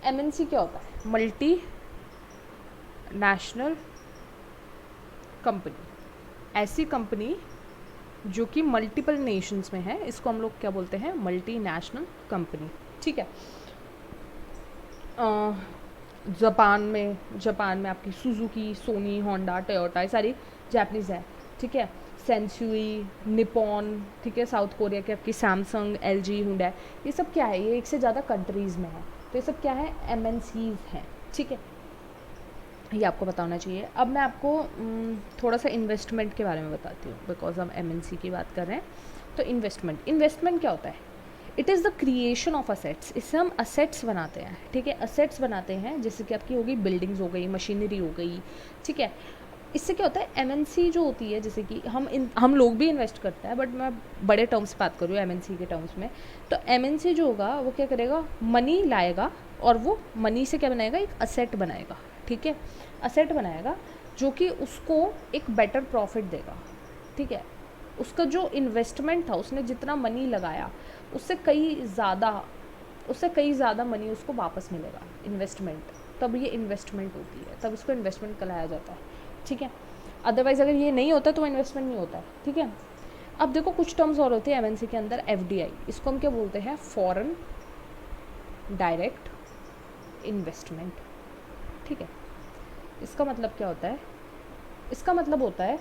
एमएनसी क्या होता है, मल्टी नेशनल कंपनी। ऐसी कंपनी जो कि मल्टीपल नेशंस में है, इसको हम लोग क्या बोलते हैं, मल्टी नेशनल कंपनी, ठीक है। जापान में आपकी सुजुकी, सोनी, होंडा, टोयोटा, ये सारी जापानीज़ है, ठीक है। सेंसुई, निपॉन, ठीक है। साउथ कोरिया की आपकी सैमसंग, एलजी, हुंडई, ये सब क्या है, ये एक से ज़्यादा कंट्रीज़ में है। तो ये सब क्या है, एमएनसीज़ हैं, ठीक है। ये आपको पता होना चाहिए। अब मैं आपको थोड़ा सा इन्वेस्टमेंट के बारे में बताती हूँ, बिकॉज हम एमएनसी की बात कर रहे हैं। तो इन्वेस्टमेंट क्या होता है, it is the creation of assets. इससे हम असेट्स बनाते हैं, ठीक है। असेट्स बनाते हैं जैसे कि आपकी हो गई बिल्डिंग्स, हो गई मशीनरी, हो गई, ठीक है। इससे क्या होता है, एमएनसी जो होती है, जैसे कि हम लोग भी इन्वेस्ट करते हैं, बट मैं बड़े टर्म्स बात कर रही हूँ एमएनसी के टर्म्स में। तो एमएनसी जो होगा वो क्या करेगा, मनी लाएगा, और वो मनी से क्या बनाएगा, एक असेट बनाएगा, ठीक है। असेट बनाएगा जो कि उसको एक बेटर प्रॉफिट देगा, ठीक है। उसका जो इन्वेस्टमेंट था, उसने जितना मनी लगाया उससे कई ज़्यादा मनी उसको वापस मिलेगा, इन्वेस्टमेंट। तब ये इन्वेस्टमेंट होती है, तब इसको इन्वेस्टमेंट कहलाया जाता है, ठीक है। अदरवाइज़ अगर ये नहीं होता तो इन्वेस्टमेंट नहीं होता है, ठीक है। अब देखो कुछ टर्म्स और होते हैं एमएनसी के अंदर, एफडीआई, इसको हम क्या बोलते हैं, फॉरेन डायरेक्ट इन्वेस्टमेंट, ठीक है। इसका मतलब क्या होता है, इसका मतलब होता है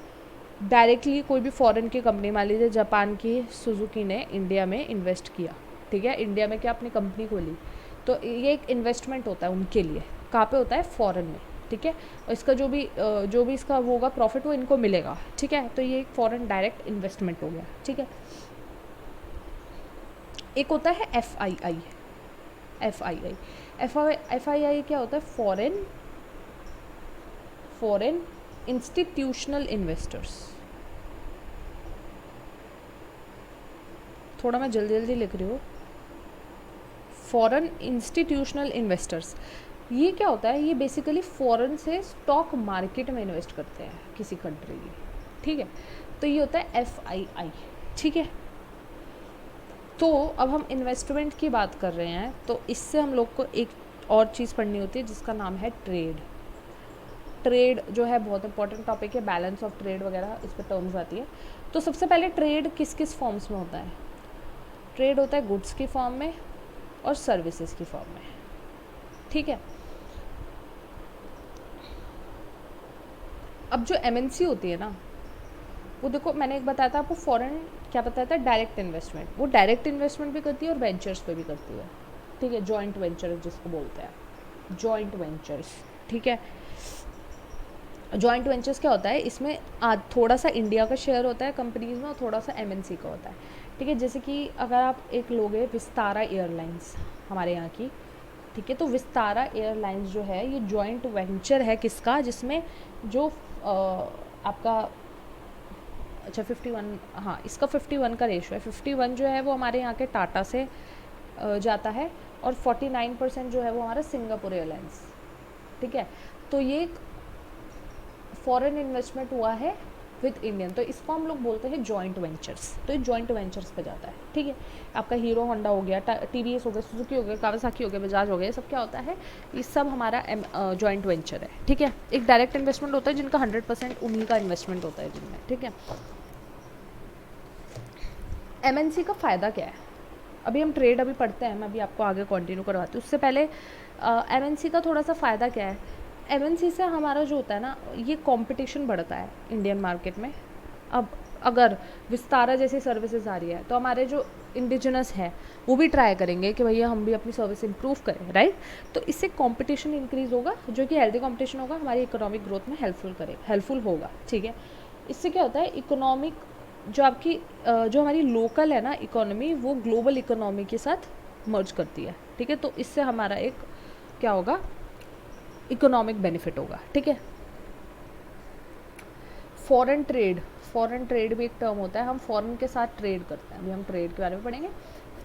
डायरेक्टली कोई भी फॉरेन की कंपनी, मान लीजिए जापान की सुजुकी ने इंडिया में इन्वेस्ट किया, ठीक है। इंडिया में क्या अपनी कंपनी खोली, तो ये एक इन्वेस्टमेंट होता है उनके लिए। कहाँ पे होता है, फॉरेन में, ठीक है। और इसका जो भी इसका वो होगा प्रॉफिट, वो इनको मिलेगा, ठीक है। तो ये एक फॉरेन डायरेक्ट इन्वेस्टमेंट हो गया, ठीक है। एक होता है एफआईआई क्या होता है, फॉरेन इंस्टीट्यूशनल इन्वेस्टर्स। थोड़ा मैं जल्दी लिख रही हूँ, फॉरेन इंस्टीट्यूशनल इन्वेस्टर्स। ये क्या होता है, ये बेसिकली फॉरेन से स्टॉक मार्केट में इन्वेस्ट करते हैं किसी कंट्री की, ठीक है। तो ये होता है एफआईआई, ठीक है। तो अब हम इन्वेस्टमेंट की बात कर रहे हैं, तो इससे हम लोग को एक और चीज़ पढ़नी होती है जिसका नाम है ट्रेड जो है बहुत इंपॉर्टेंट टॉपिक है, बैलेंस ऑफ ट्रेड वगैरह इस पर टर्म्स आती है। तो सबसे पहले ट्रेड किस किस फॉर्म्स में होता है, ट्रेड होता है गुड्स की फॉर्म में और सर्विसेज की फॉर्म में, ठीक है। अब जो एमएनसी होती है ना, वो देखो मैंने एक बताया था आपको, फॉरेन क्या बताया था, डायरेक्ट इन्वेस्टमेंट। वो डायरेक्ट इन्वेस्टमेंट भी करती है और वेंचर्स पे भी करती है, ठीक है। जॉइंट वेंचर्स जिसको बोलते हैं, जॉइंट वेंचर्स, ठीक है। जॉइंट वेंचर्स क्या होता है, इसमें थोड़ा सा इंडिया का शेयर होता है कंपनीज में और थोड़ा सा एमएनसी का होता है, ठीक है। जैसे कि अगर आप एक लोग है विस्तारा एयरलाइंस हमारे यहाँ की, ठीक है। तो विस्तारा एयरलाइंस जो है ये जॉइंट वेंचर है किसका, जिसमें जो आपका अच्छा 51, हाँ इसका 51 का रेशो है। 51 जो है वो हमारे यहाँ के टाटा से जाता है, और 49% जो है वो हमारा सिंगापुर एयरलाइंस, ठीक है। तो ये फॉरेन इन्वेस्टमेंट हुआ है विद इंडियन, तो इसको हम लोग बोलते हैं जॉइंट वेंचर्स। तो ये जॉइंट वेंचर्स पे जाता है, ठीक है। आपका हीरो होंडा हो गया, टीवीएस हो गया, सुजुकी हो गया, कावासाकी हो गया, बजाज हो गया, ये सब क्या होता है, ये सब हमारा जॉइंट वेंचर है, ठीक है। एक डायरेक्ट इन्वेस्टमेंट होता है जिनका 100% उन्हीं का इन्वेस्टमेंट होता है जिनमें, ठीक है। एमएनसी का फ़ायदा क्या है, अभी हम ट्रेड अभी पढ़ते हैं, मैं अभी आपको आगे कंटिन्यू करवाती हूँ। उससे पहले एमएनसी का थोड़ा सा फ़ायदा क्या है। एमएनसी से हमारा जो होता है ना, ये कंपटीशन बढ़ता है इंडियन मार्केट में। अब अगर विस्तारा जैसी सर्विसेज आ रही है तो हमारे जो इंडिजिनस है वो भी ट्राई करेंगे कि भैया हम भी अपनी सर्विस इंप्रूव करें, राइट। तो इससे कंपटीशन इंक्रीज़ होगा, जो कि हेल्दी कंपटीशन होगा, हमारी इकोनॉमिक ग्रोथ में हेल्पफुल होगा, ठीक है। इससे क्या होता है, इकोनॉमिक जो आपकी जो हमारी लोकल है ना इकोनॉमी, वो ग्लोबल इकोनॉमी के साथ मर्ज करती है, ठीक है। तो इससे हमारा एक क्या होगा, इकोनॉमिक बेनिफिट होगा, ठीक है। फॉरेन ट्रेड भी एक टर्म होता है, हम फॉरेन के साथ ट्रेड करते हैं, अभी हम ट्रेड के बारे में पढ़ेंगे।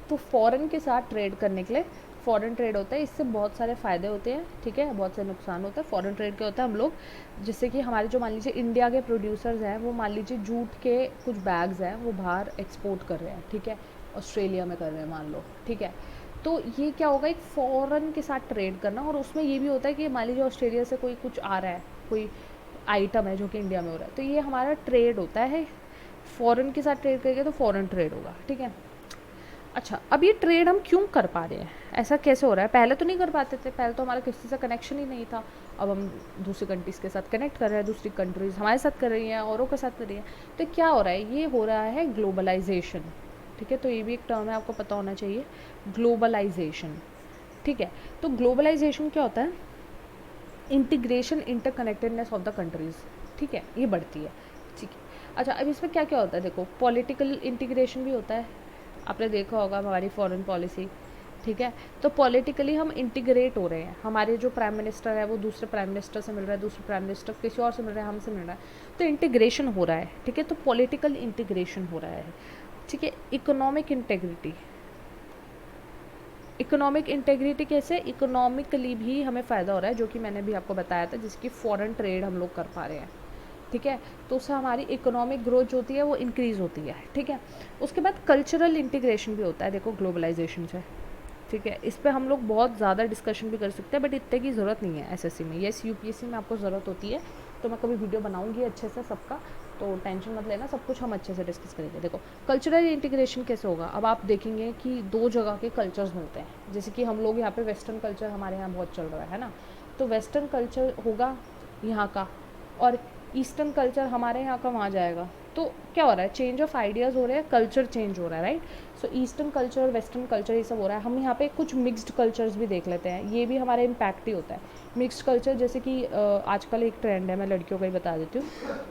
तो फॉरेन के साथ ट्रेड करने के लिए फॉरेन ट्रेड होता है, इससे बहुत सारे फ़ायदे होते हैं, ठीक है, बहुत से नुकसान होता है। फॉरेन ट्रेड क्या होता है, हम लोग जैसे कि हमारे जो मान लीजिए इंडिया के प्रोड्यूसर्स हैं, वो मान लीजिए जूट के कुछ बैग्स हैं वो बाहर एक्सपोर्ट कर रहे हैं, ठीक है, ऑस्ट्रेलिया में कर रहे हैं मान लो, ठीक है। तो ये क्या होगा, एक फ़ॉरेन के साथ ट्रेड करना, और उसमें ये भी होता है कि मान लीजिए ऑस्ट्रेलिया से कोई कुछ आ रहा है, कोई आइटम है जो कि इंडिया में हो रहा है, तो ये हमारा ट्रेड होता है। फॉरेन के साथ ट्रेड करेंगे तो फॉरेन ट्रेड होगा, ठीक है। अच्छा, अब ये ट्रेड हम क्यों कर पा रहे हैं, ऐसा कैसे हो रहा है, पहले तो नहीं कर पाते थे, पहले तो हमारा किसी से कनेक्शन ही नहीं था। अब हम दूसरी कंट्रीज़ के साथ कनेक्ट कर रहे हैं, दूसरी कंट्रीज़ हमारे साथ कर रही हैं, औरों के साथ कर रही हैं। तो क्या हो रहा है, ये हो रहा है ग्लोबलाइजेशन, ठीक है। तो ये भी एक टर्म है, आपको पता होना चाहिए, ग्लोबलाइजेशन, ठीक है। तो ग्लोबलाइजेशन क्या होता है, integration, interconnectedness of the countries, ठीक है, ये बढ़ती है, ठीक है। अच्छा, अब इसमें क्या क्या होता है, देखो पॉलिटिकल इंटीग्रेशन भी होता है, आपने देखा होगा हमारी फॉरेन पॉलिसी, ठीक है। तो पॉलिटिकली हम इंटीग्रेट हो रहे हैं, हमारे जो प्राइम मिनिस्टर है वो दूसरे प्राइम मिनिस्टर से मिल रहा है, दूसरे प्राइम मिनिस्टर किसी और से मिल रहा है, हमसे मिल रहा है, तो इंटीग्रेशन हो रहा है, ठीक है। तो पॉलिटिकल इंटीग्रेशन हो रहा है, ठीक है। इकोनॉमिक इंटेग्रिटी कैसे, इकोनॉमिकली भी हमें फ़ायदा हो रहा है, जो कि मैंने भी आपको बताया था, जिसकी फॉरेन ट्रेड हम लोग कर पा रहे हैं, ठीक है। तो उससे हमारी इकोनॉमिक ग्रोथ जो होती है वो इंक्रीज़ होती है, ठीक है। उसके बाद कल्चरल इंटीग्रेशन भी होता है, देखो ग्लोबलाइजेशन से, ठीक है। इस पर हम लोग बहुत ज़्यादा डिस्कशन भी कर सकते हैं, बट इतने की ज़रूरत नहीं है एसएससी में। यस, यूपीएससी में आपको ज़रूरत होती है, तो मैं कभी वीडियो बनाऊंगी अच्छे से सबका, तो टेंशन मत लेना, सब कुछ हम अच्छे से डिस्कस करेंगे। देखो कल्चरल इंटीग्रेशन कैसे होगा, अब आप देखेंगे कि दो जगह के कल्चर्स मिलते हैं, जैसे कि हम लोग यहाँ पे वेस्टर्न कल्चर हमारे यहाँ बहुत चल रहा है ना, तो वेस्टर्न कल्चर होगा यहाँ का, और ईस्टर्न कल्चर हमारे यहाँ का वहाँ जाएगा, तो क्या हो रहा है, चेंज ऑफ आइडियाज़ हो रहे हैं, कल्चर चेंज हो रहा है, राइट। सो ईस्टर्न कल्चर, वेस्टर्न कल्चर, ये सब हो रहा है। हम यहाँ पे कुछ मिक्स्ड कल्चर्स भी देख लेते हैं, ये भी हमारा इम्पैक्ट ही होता है। मिक्स्ड कल्चर जैसे कि आजकल एक ट्रेंड है, मैं लड़कियों का ही बता देती हूँ,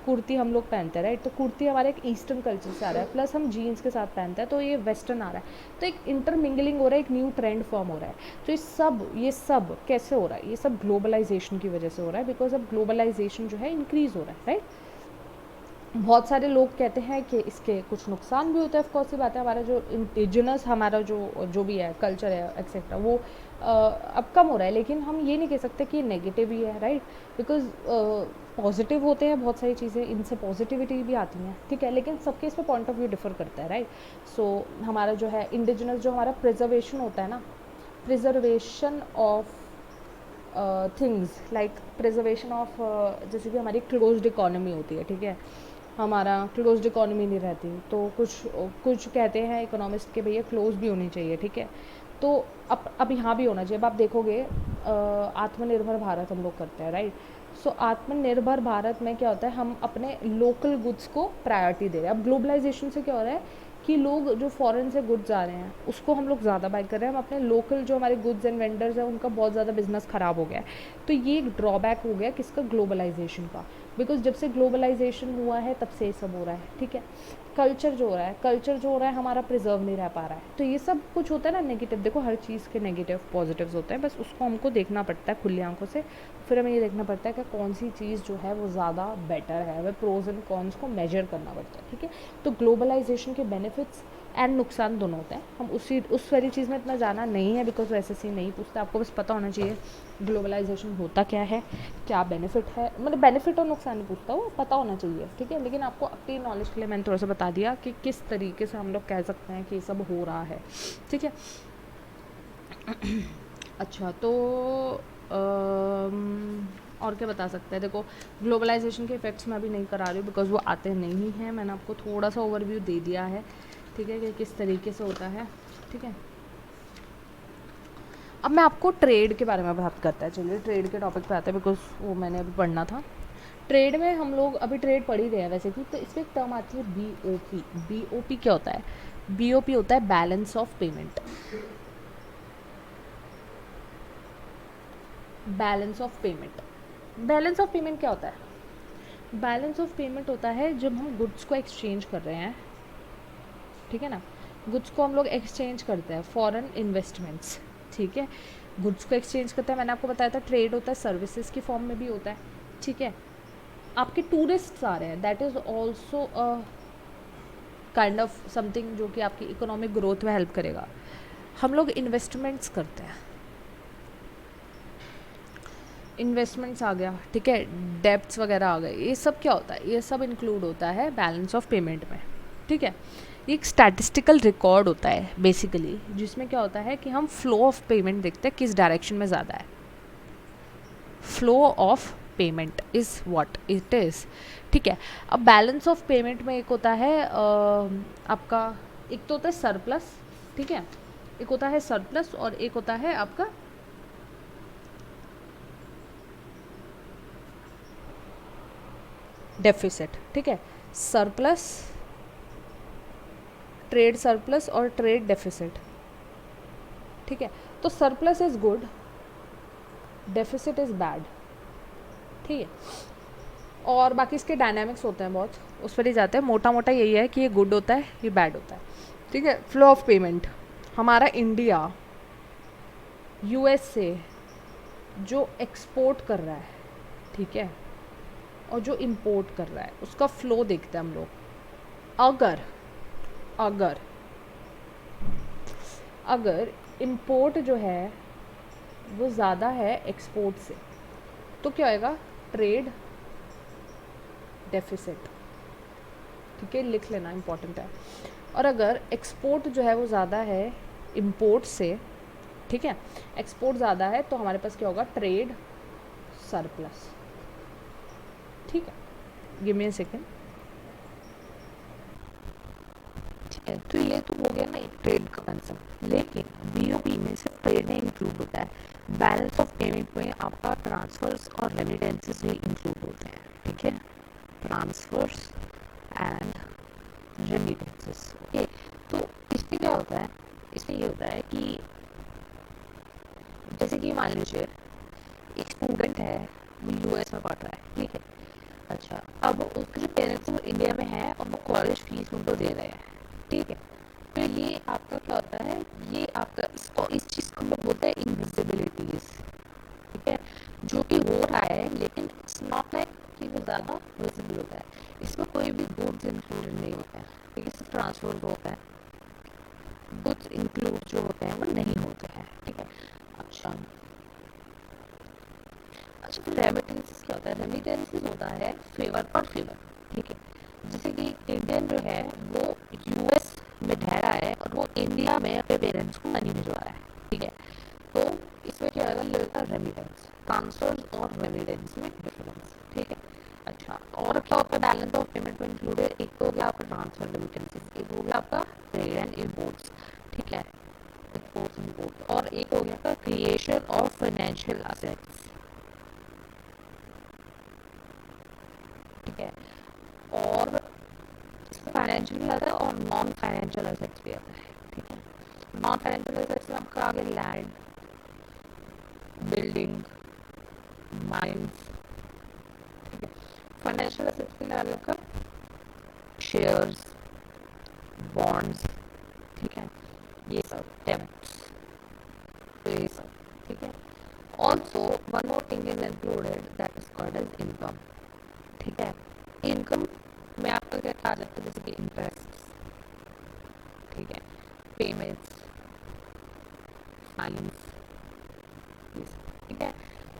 कुर्ती हम लोग पहनते हैं, राइट। तो कुर्ती हमारे एक ईस्टर्न कल्चर से आ रहा है, प्लस हम जीन्स के साथ पहनते हैं, तो ये वेस्टर्न आ रहा है, तो एक इंटरमिंगलिंग हो रहा है, एक न्यू ट्रेंड फॉर्म हो रहा है। तो ये सब कैसे हो रहा है, ये सब ग्लोबलाइजेशन की वजह से हो रहा है, बिकॉज अब ग्लोबलाइजेशन जो है इंक्रीज़ हो रहा है, राइट। बहुत सारे लोग कहते हैं कि इसके कुछ नुकसान भी होते हैं, ऑफकोर्स सी बात है, हमारा जो इंडिजिनस हमारा जो भी है कल्चर है एक्सेट्रा, वो अब कम हो रहा है, लेकिन हम ये नहीं कह सकते कि नेगेटिव ही है, राइट। बिकॉज पॉजिटिव होते हैं बहुत सारी चीज़ें, इनसे पॉजिटिविटी भी आती हैं, ठीक है, लेकिन सबके इस पर पॉइंट ऑफ व्यू डिफर करता है, राइट। सो हमारा जो है इंडिजिनस जो हमारा प्रिजर्वेशन होता है ना, preservation of things like preservation of, जैसे कि हमारी क्लोज्ड इकोनॉमी होती है, ठीक है, हमारा क्लोज्ड इकोनॉमी नहीं रहती, तो कुछ कहते हैं इकोनॉमिस्ट के भैया क्लोज भी होनी चाहिए, ठीक है। तो अब यहाँ भी होना चाहिए। अब आप देखोगे आत्मनिर्भर भारत हम लोग करते हैं, राइट। सो आत्मनिर्भर भारत में क्या होता है, हम अपने लोकल गुड्स को प्रायोरिटी दे रहे हैं। अब ग्लोबलाइजेशन से क्या हो रहा है कि लोग जो फॉरेन से गुड्स आ रहे हैं उसको हम लोग ज़्यादा बाय कर रहे हैं, हम अपने लोकल जो हमारे गुड्स एंड वेंडर्स हैं उनका बहुत ज़्यादा बिजनेस ख़राब हो गया है। तो ये एक ड्रॉबैक हो गया किसका, ग्लोबलाइजेशन का, बिकॉज जब से ग्लोबलाइजेशन हुआ है तब से ये सब हो रहा है, ठीक है। कल्चर जो हो रहा है, कल्चर जो हो रहा है हमारा प्रिजर्व नहीं रह पा रहा है। तो ये सब कुछ होता है ना नेगेटिव। देखो हर चीज़ के नेगेटिव पॉजिटिव्स होते हैं, बस उसको हमको देखना पड़ता है खुली आंखों से। फिर हमें ये देखना पड़ता है कि कौन सी चीज़ जो है वो ज़्यादा बेटर है, हमें प्रोज एंड कॉन्स को मेजर करना पड़ता है, ठीक है। तो ग्लोबलाइजेशन के बेनिफिट्स एंड नुकसान दोनों होते हैं। हम उस वाली चीज़ में इतना जाना नहीं है, बिकॉज वैसे सी नहीं पूछता। आपको बस पता होना चाहिए ग्लोबलाइजेशन होता क्या है, क्या बेनिफिट है, मतलब बेनिफिट और नुकसान नहीं पूछता, वो पता होना चाहिए, ठीक है। लेकिन आपको अपनी नॉलेज के लिए मैंने थोड़ा सा बता दिया कि किस तरीके से हम लोग कह सकते हैं कि ये सब हो रहा है, ठीक है। अच्छा तो और क्या बता सकते हैं। देखो ग्लोबलाइजेशन के इफ़ेक्ट्स मैं अभी नहीं करा रही हूँ बिकॉज वो आते नहीं हैं। मैंने आपको थोड़ा सा ओवरव्यू दे दिया है, ठीक है, कि किस तरीके से होता है, ठीक है। अब मैं आपको ट्रेड के बारे में बात करता है। चलिए ट्रेड के टॉपिक पे आते हैं बिकॉज वो मैंने अभी पढ़ना था। ट्रेड में हम लोग अभी ट्रेड पढ़ ही रहे हैं वैसे भी। तो इसमें एक टर्म आती है BOP। BOP क्या होता है? BOP होता है balance of payment. Balance of payment, balance of payment क्या होता है? बैलेंस ऑफ पेमेंट होता है जब हम गुड्स को एक्सचेंज कर रहे हैं, ठीक है ना। गुड्स को हम लोग एक्सचेंज करते हैं, फॉरेन इन्वेस्टमेंट्स, ठीक है। गुड्स को एक्सचेंज करते हैं, मैंने आपको बताया था ट्रेड होता है सर्विसेज की फॉर्म में भी होता है, ठीक है। आपके टूरिस्ट आ रहे हैं, that is also a kind of something जो कि आपकी इकोनॉमिक ग्रोथ में हेल्प करेगा। हम लोग इन्वेस्टमेंट्स करते हैं, इन्वेस्टमेंट्स आ गया, ठीक है, डेब्ट्स वगैरह आ गए, ये सब क्या होता है? ये सब इंक्लूड होता है बैलेंस ऑफ पेमेंट में, ठीक है। ये एक स्टैटिस्टिकल रिकॉर्ड होता है बेसिकली, जिसमें क्या होता है कि हम फ्लो ऑफ पेमेंट देखते हैं किस डायरेक्शन में ज़्यादा है। Flow of payment is what it is, ठीक है। अब बैलेंस ऑफ पेमेंट में एक होता है आपका, एक तो होता है सरप्लस, ठीक है, एक होता है सरप्लस और एक होता है आपका डेफिसिट, ठीक है। सरप्लस, ट्रेड सरप्लस और ट्रेड डेफिसिट, ठीक है। तो surplus is good, deficit is bad, ठीक है। और बाकी इसके डायनामिक्स होते हैं बहुत, उस पर ही जाते हैं। मोटा मोटा यही है कि ये गुड होता है, ये बैड होता है, ठीक है। फ्लो ऑफ पेमेंट, हमारा इंडिया USA जो एक्सपोर्ट कर रहा है, ठीक है, और जो इंपोर्ट कर रहा है, उसका फ्लो देखते हैं हम लोग। अगर अगर अगर इंपोर्ट जो है वो ज़्यादा है एक्सपोर्ट से, तो क्या होएगा? ट्रेड डेफिसिट, ठीक है, लिख लेना, इंपॉर्टेंट है। और अगर एक्सपोर्ट जो है वो ज़्यादा है इंपोर्ट से, ठीक है, एक्सपोर्ट ज़्यादा है, तो हमारे पास क्या होगा? ट्रेड सरप्लस, ठीक है। गिव मी अ सेकेंड, ठीक है। तो ये तो हो गया ना एक ट्रेड का कंसेप्ट, लेकिन BOP में सिर्फ ट्रेड नहीं इंक्लूड होता है। बैलेंस ऑफ पेमेंट में आपका ट्रांसफर्स और रेमिटेंसेस भी इंक्लूड होते हैं, ठीक है। Transfers and remittances, okay. तो इसमें क्या होता है? इसमें ये होता है कि जैसे कि मान लीजिए एक स्टूडेंट है, वो US में पढ़ रहा है, ठीक है। अच्छा, अब उसके जो पेरेंट्स वो इंडिया में है और वो कॉलेज फीस उनको दे रहे हैं, ठीक है। तो ये आपका क्या होता है? ये आपका इसको इस चीज़ को हम लोग बोलते हैं इनविजिबिलिटीज, ठीक है, जो कि हो रहा है, लेकिन इट्स नॉट लाइक कि वो ज़्यादा विजिबल होता है। इसमें कोई भी गुड्स इंक्लूडेड नहीं होता है, ठीक है, सिर्फ ट्रांसफर होता है, गुड्स इंक्लूड जो होते हैं वो नहीं होते हैं, ठीक है। अच्छा अच्छा, तो रेमिटेंसेस क्या होता है? रेमिटेंसेस होता है फेवर पर फेवर, ठीक है। जैसे कि इंडियन जो है वो US में ठहरा रहा है और वो इंडिया में अपने पेरेंट्स को मनी भिजवा रहा है, ठीक है। तो इसमें क्या होगा? ये होता है रेमिटेंस, ट्रांसफर और रेमिटेंस में डिफरेंस, ठीक है। अच्छा, और क्या होता है बैलेंस ऑफ पेमेंट में इंक्लूडेड? एक तो हो गया आपका ट्रांसफर रेमिटेंसेस, एक हो गया आपका ट्रेड एंड इम्पोर्ट्स, ठीक है, एक्सपोर्ट्स इम्पोर्ट, और एक हो गया आपका क्रिएशन ऑफ फाइनेंशियल असेट्स, ठीक है। और फाइनेंशियल भी आता है और नॉन फाइनेंशियल एसेट्स भी आता है, ठीक है। नॉन फाइनेंशियल एसेट्स में आपका आगे लैंड, बिल्डिंग, माइंस, ठीक है। फाइनेंशियल एसेट्स के लिए आपका शेयर्स, बॉन्ड्स, ठीक है, ये सब डेब्ट्स, तो ये सब, ठीक है। Also one more thing is included that is called as income, ठीक है। इनकम में आपका क्या कहा जाता है, जैसे कि इंटरेस्ट, ठीक है, पेमेंट्स, फाइन्स, ठीक है।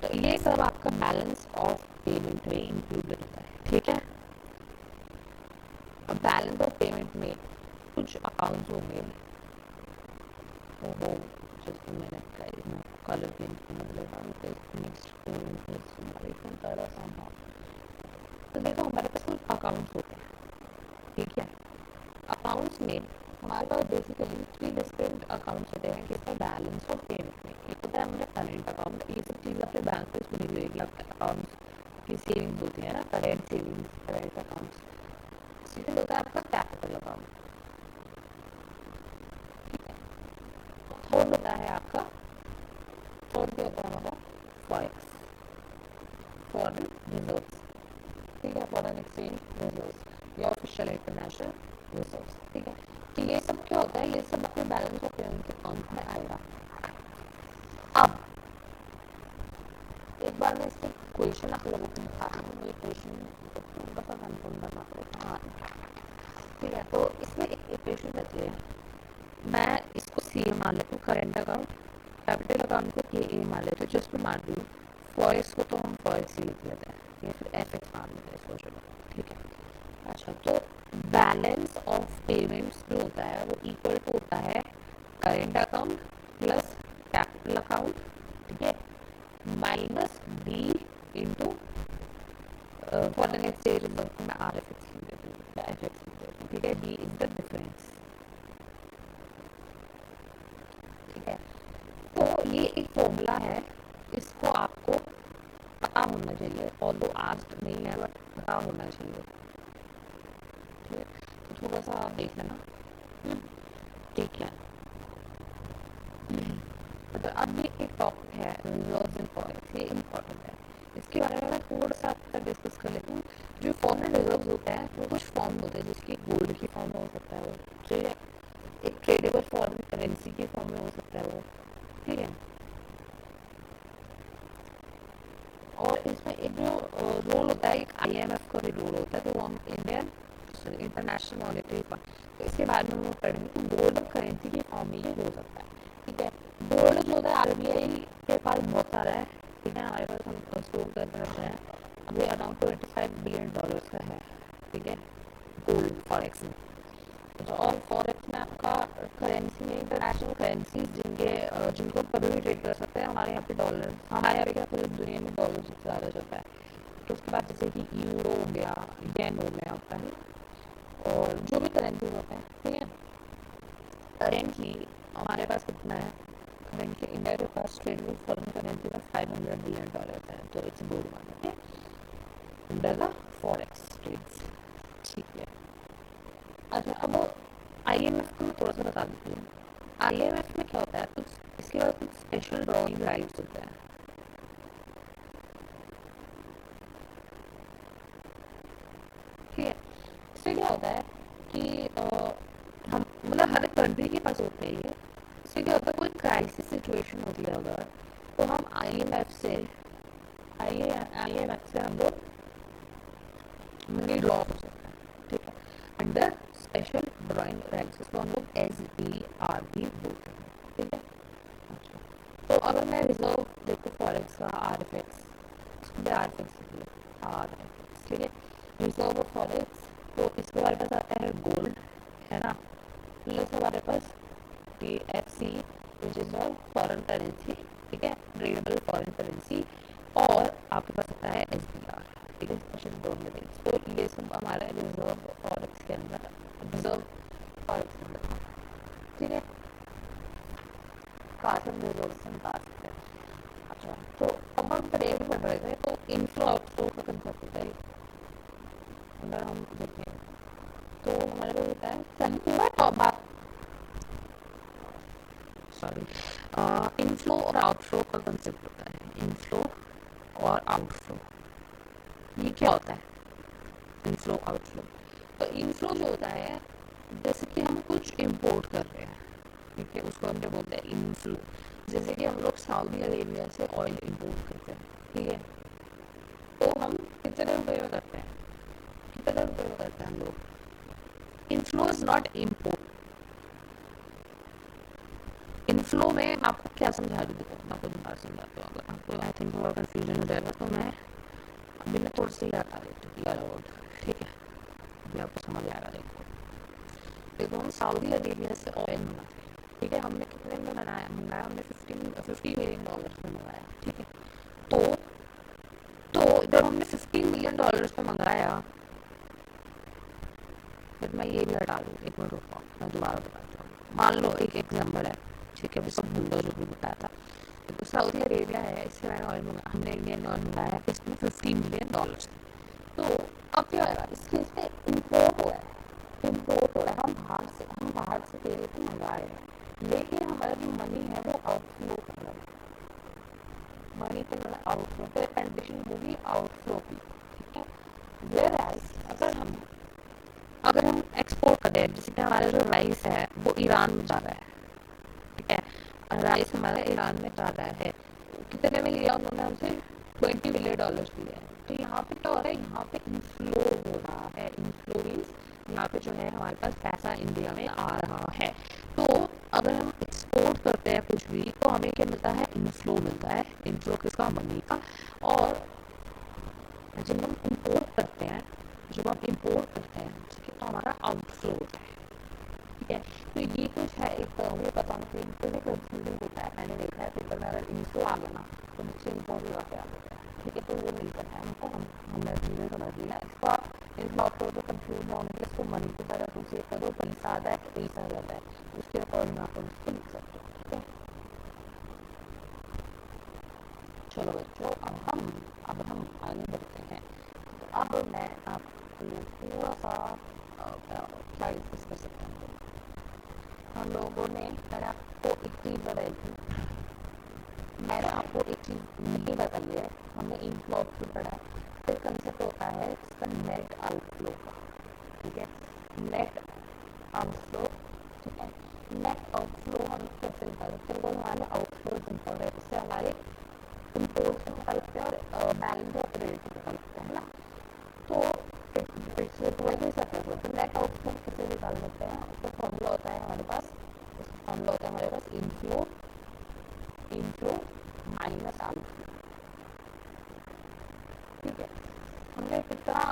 तो ये सब आपका बैलेंस ऑफ पेमेंट में इंक्लूडेड होता है, ठीक है। अब बैलेंस ऑफ पेमेंट में कुछ अकाउंट्स होंगे, तो वो जैसे मैंने कलर पेंट नेक्स्ट तो देखो हमारे पास कुछ अकाउंट्स होते हैं, ठीक है। अकाउंट्स में हमारे पास बेसिकली 3 डिफरेंट अकाउंट्स होते हैं किसका बैलेंस ऑफ पेमेंट में। एक होता है हमारा करेंट अकाउंट, ये सब चीज़ अपने बैंक पे सुनी हुई है, आपके अकाउंट्स की सेविंग्स होती है ना, current savings, current accounts. Second होता है आपका कैपिटल अकाउंट, ठीक है। थर्ड होता है आपका, थर्ड क्या होता है हमारा, फॉरेक्स, फॉरेन रिजर्व्स, ठीक है, फॉरेन एक्सचेंज रिजर्व्स या ऑफिशियल इंटरनेशनल रिजर्व्स, ठीक है। तो ये सब क्या होता है, ये सब अपने बैलेंस ऑफ पेमेंट के अकाउंट में आएगा। अब एक बार मैं इसके क्वेश्चन आप लोगों को बता रही हूँ, ये क्वेश्चन थोड़ा सा कंफर्म करना पड़ेगा, हाँ ठीक है। तो इसमें एक इक्वेशन रहती है, मैं इसको सी ए मान लेती हूँ करेंट अकाउंट, कैपिटल अकाउंट को के ए मान लेते हैं, जो उसको मान दी, फॉरेक्स को तो हम फॉरेक्स ही लिख लेते हैं या फिर एफ एक्स मान लेते हैं इसको, चलो ठीक है। अच्छा, तो बैलेंस ऑफ पेमेंट्स जो होता है वो इक्वल टू होता है current account plus capital account, ठीक है, minus D into foreign exchange reserve में आर एफ एक्स लिख देती हूँ, एफ एक्स लिख देती हूँ, ठीक है। डी इज द डिफरेंस, ठीक है। तो ये एक फॉर्मूला है, इसको आपको पता होना चाहिए, और वो आज नहीं है बट पता होना चाहिए, ठीक है। तो थोड़ा सा आप देख लेना, ठीक है। तो अब ये एक टॉपिक है रिजर्व्स एंड फॉरेक्स, ये इम्पोर्टेंट है, इसके बारे में मैं थोड़ा सा आपका डिस्कस कर लेती हूँ। जो फॉरेन रिजर्व्स होते हैं वो कुछ फॉर्म होते हैं, जिसकी गोल्ड की फॉर्म में हो सकता है वो, ठीक है, एक ट्रेडेबल फॉरेन करेंसी के फॉर्म में हो सकता है वो, ठीक है। और इसमें एक जो रोल होता है, एक आईएमएफ का भी रोल होता है, तो वो हम इंडियन इंटरनेशनल मॉनेटरी फंड, तो इसके बारे में हम पढ़ेंगे। तो गोल्ड करेंसी के फॉर्म में ये हो सकता है, ठीक है। गोल्ड जो होता है आरबीआई के पास बहुत सारा है, ठीक है, हमारे पास हम स्टोर कर रहे हैं, अभी अराउंड $25 बिलियन का है, ठीक है, गोल्ड फॉरेक्स में। और फॉरेक्स में आपका करेंसी में इंटरनेशनल करेंसी जिनको कभी भी ट्रेड कर सकते हैं, हमारे यहाँ पे डॉलर, हमारे यहाँ पे क्या पूरी दुनिया में डॉलर सबसे ज़्यादा चलता है। तो उसके बाद जैसे कि यूरो हो गया, येन हो गया होता है, और जो भी करेंसी होते हैं, ठीक है। करेंटली हमारे पास कितना है, करेंटली इंडिया के पास ट्रेडेबल फॉरेन करेंसी का $500 बिलियन है, तो इट्स गुड वन है अंडर द फॉरेक्स ट्रेड्स, ठीक है। अच्छा, अब आईएमएफ को मैं थोड़ा सा बता देती हूँ। आईएमएफ में क्या होता है, कुछ इसके बाद कुछ स्पेशल ड्रॉइंग राइट्स होते हैं, ठीक है। इससे क्या होता है कि हम मतलब हर कंट्री के पास होते हैं ये। इससे क्या होता है, कोई क्राइसिस सिचुएशन होती है अगर, तो हम आईएमएफ से हम लोग मनी ड्रॉ हो सकते हैं, ठीक है, अंडर स्पेशल ड्राइंग राइट्स, इसको हम लोग SDR भी बोलते हैं, ठीक है। अच्छा, तो अगर मैं रिजर्व देखो फॉरेक्स का RFX, RFX, ठीक है, रिजर्व ऑफ फॉरेक्स, तो इसके हमारे पास आता है गोल्ड, है ना, प्लस हमारे पास TFC which is foreign currency, ठीक है, ट्रेडेबल फॉरेन करेंसी, और आपके पास आता है SDR, ठीक है, स्पेशल ड्राइंग राइट्स। तो ये सब हमारा रिजर्व फॉरेक्स के अंदर, रिजर्व फॉरेक्स के अंदर, ठीक है, कार्बन रिजर्व से हम बात करते हैं। अच्छा, तो अब हम ट्रेड पढ़ रहे थे, तो इनफ्लो आउटफ्लो का कंसेप्ट होता है, अगर हम देखें तो हमारे पास होता है, सही पूरा टॉप बात, सॉरी, इनफ्लो और आउटफ्लो का कंसेप्ट होता है, इनफ्लो और आउटफ्लो, ये क्या होता है, इनफ्लो आउटफ्लो। तो इनफ्लो जो होता है जैसे कि हम कुछ इम्पोर्ट कर रहे हैं, ठीक है, उसको हमने बोलते हैं इनफ्लो। जैसे कि हम लोग सऊदी अरेबिया से ऑयल इम्पोर्ट करते हैं, ठीक है, तो हम कितने रुपए में करते हैं, कितने रुपए में करते हैं हम लोग। Inflow is not import. Inflow में मैं आपको क्या समझा रही हूँ, देखो मैं आपको दोबारा समझाता हूँ, अगर आपको आई थिंक थोड़ा कन्फ्यूजन हो जाएगा तो मैं अभी मैं थोड़ी सी हटा देती हूँ वर्ड, ठीक है, अभी आपको समझ आएगा। देखो देखो हम सऊदी अरेबिया से ऑयल मंगाते हैं, ठीक है, हमने कितने में मंगाया हमने $50 मिलियन में मंगाया, ठीक है। तो जब हमने $50 मिलियन में मंगाया, फिर मैं ये भी हटा दूँ, एक मिनट रुको मैं दोबारा बताता हूँ। मान लो एक एग्जाम्पल है, ठीक है, अभी सब भूल दो जो भी बताया था। तो सऊदी अरेबिया है, इससे मैंने ऑयल मंगाया, हमने इंडियन ऑयल मंगाया इसमें $50 मिलियन। तो अब क्या होगा, इसके इसमें इम्पोर्ट हो रहा है, इम्पोर्ट हो रहा है, हम बाहर से तेल को मंगा रहे हैं, लेकिन हमारा जो मनी है वो आउटफ्लो कर रहा है, मनी तो आउटफ्लो पे कंडीशन होगी आउटफ्लो की, ठीक है। वेयर अगर हम एक्सपोर्ट कर रहे हैं, जैसे कि हमारा जो राइस है वो ईरान में जा रहा है, ठीक है, राइस हमारा ईरान में जा रहा है, कितने में लिया उन्होंने हमसे, $20 मिलियन लिया है। तो यहाँ पे क्या हो रहा है, यहाँ पे इनफ्लो हो रहा है, इनफ्लो मीन्स यहाँ पे जो है हमारे पास पैसा इंडिया में आ रहा है। तो अगर हम एक्सपोर्ट करते हैं कुछ भी तो हमें क्या मिलता है, इनफ्लो मिलता है, इनफ्लो किसका, मनी का। और जब हम इम्पोर्ट करते हैं, ठीक है, तो हमारा आउटफ्लो होता है, ठीक है। तो ये कुछ है, एक मुझे पता नहीं कंफ्यूजन होता है, मैंने देखा है पेपर में अगर इनफ्लो आ गया ना तो नीचे इम्पोर्ट लगा के आ गया है, ठीक है, तो वो नहीं करना है हमको, हमने चीज़ें समझ लिया। इस बात को जो कंफ्यूज ना होने, इसको मनी की तरह दूसरे करो, पैसा आता है पैसा आ जाता है, उसके अकॉर्डिंग आप उसको लिख सकते हो, ठीक है। चलो बच्चों, अब हम आगे बढ़ते हैं। तो अब मैं आपको थोड़ा सा क्या डिस्कस कर सकते हैं। हम लोगों ने, मैंने आपको एक चीज़ बताई थी, मैंने आपको एक चीज़ नहीं बताई है, हमने इनफ्लो आउटफ्लो पढ़ा है। फिर कंसेप्ट होता है इसका नेट आउटफ्लो का, ठीक है, नेट आउटफ्लो, ठीक है। नेट आउटफ्लो हम कैसे निकाल सकते हैं, तो हमारे आउटफ्लो इम्पोर्ट है, इससे हमारे इम्पोर्ट से निकाल सकते हैं और बैलेंस ऑफ क्रेडिट से निकाल सकते हैं ना। तो नेट आउटफ्लो कैसे निकाल सकते हैं, उसका फॉर्मूला होता है हमारे पास, इनफ्लो इनफ्लो माइनस आउटफ्लो, ठीक है। हमने कितना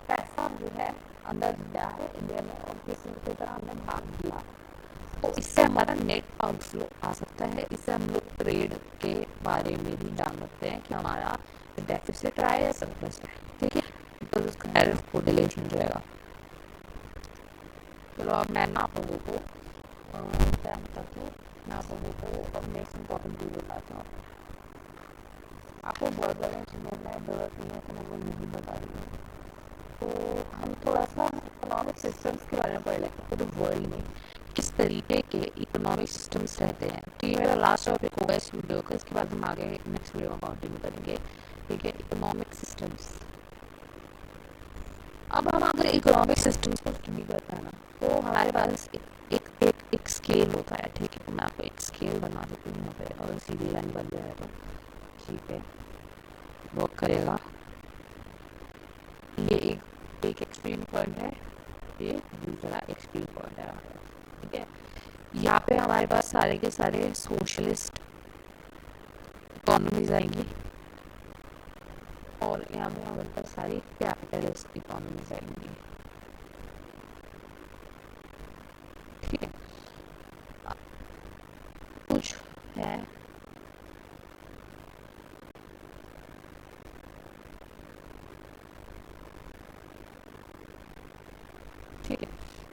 पैसा जो है अंदर दिया है इंडिया में और किसी तरह हमने भाग दिया, तो इससे हमारा नेट आउटफ्लो आ सकता है। इससे हम लोग ट्रेड के बारे में भी जान सकते हैं कि हमारा डेफिसिट रहा है या सरप्लस है, ठीक है, तो उसका डायरेक्ट कोरिलेशन हो जाएगा। चलो अब मैं आप लोगों को क्या बताती हूँ, मैं आप लोगों को अब नेक्स्ट इम्पॉर्टेंट चीज़ बताता हूँ। आपको बहुत ज़्यादा समझना है, जरूरत नहीं है तो मैं वो नहीं बता रही हूँ। तो हम थोड़ा सा इकोनॉमिक सिस्टम्स के बारे में पढ़ लेते हैं, पूरे वर्ल्ड में किस तरीके के इकोनॉमिक सिस्टम्स रहते हैं। तो ये मेरा लास्ट टॉपिक होगा इस वीडियो का, इसके बाद हम आगे नेक्स्ट वीडियो में कंटिन्यू करेंगे, ठीक है, इकोनॉमिक सिस्टम्स। अब हम अगर इकोनॉमिक सिस्टम्स को स्टडी करते हैं ना, तो हमारे पास एक स्केल होता है, ठीक है, तो मैं आपको एक स्केल बना देती हूँ यहाँ पे, अगर सीधी लाइन बन जाए तो ठीक है, वर्क करेगा। ये एक एक्सट्रीम पॉइंट है, ये दूसरा एक्सट्रीम पॉइंट है, ठीक है। यहाँ पे हमारे पास सारे के सारे सोशलिस्ट इकोनॉमीज आएंगी और यहाँ पे हमारे पास सारी कैपिटलिस्ट इकोनॉमीज आएंगी, ठीक है। कुछ है ठीक है,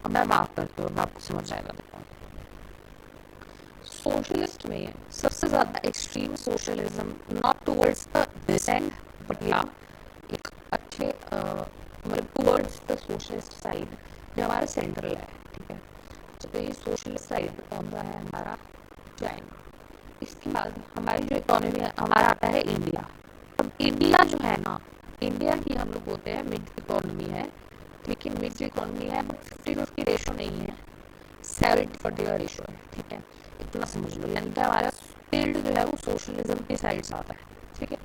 अब मैं माफ करती हूँ, आपको समझ आएगा। देखो सोशलिस्ट में सबसे ज्यादा extreme socialism not towards the descent but या एक अच्छे मतलब टुवर्ड्स द सोशलिस्ट साइड जो हमारा सेंट्रल है, ठीक है। तो ये सोशलिस्ट साइड कौन सा है, हमारा चाइना। इसके बाद हमारी जो इकोनॉमी है, हमारा आता है इंडिया। अब इंडिया जो है ना, इंडिया की हम लोग बोलते हैं मिड इकोनॉमी है, ठीक है, मिक्स इकोनॉमी है बट 50-50 रेशो नहीं है, 70-40 का रेशो है। ठीक है, इतना समझ लो, यानी कि हमारा फील्ड जो है वो सोशलिज्म की साइड से आता है। ठीक है,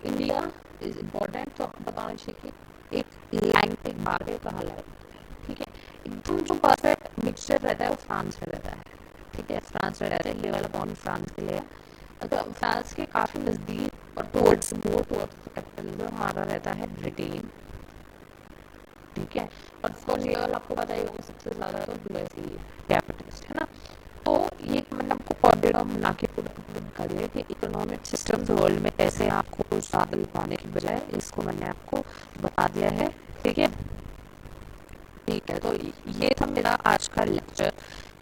इंडिया इज इम्पोर्टेंट, तो आपको बताना चाहिए कि एक लाइन पे एक बार कहा है। ठीक है, एकदम जो परफेक्ट मिक्सचर रहता है वो फ्रांस में रहता है। ठीक है, फ्रांस में रहता है, ये वाला पॉइंट फ्रांस के लिए। अगर फ्रांस के काफ़ी नज़दीक और टुवर्ड्स मोर टुवर्ड्स कैपिटल हमारा रहता है ब्रिटेन। ठीक है, और ऑफकोर्स ये वाला आपको पता ही होगा, सबसे ज़्यादा तो यूएस ही कैपिटलिस्ट है ना। तो ये मैंने आपको कोऑर्डिनेट बना के पूरा दिखा दिया कि इकोनॉमिक सिस्टम्स वर्ल्ड में कैसे आपको ज़्यादा पाने की बजाय इसको मैंने आपको बता दिया है। ठीक है, ठीक है, तो ये था मेरा आज का लेक्चर।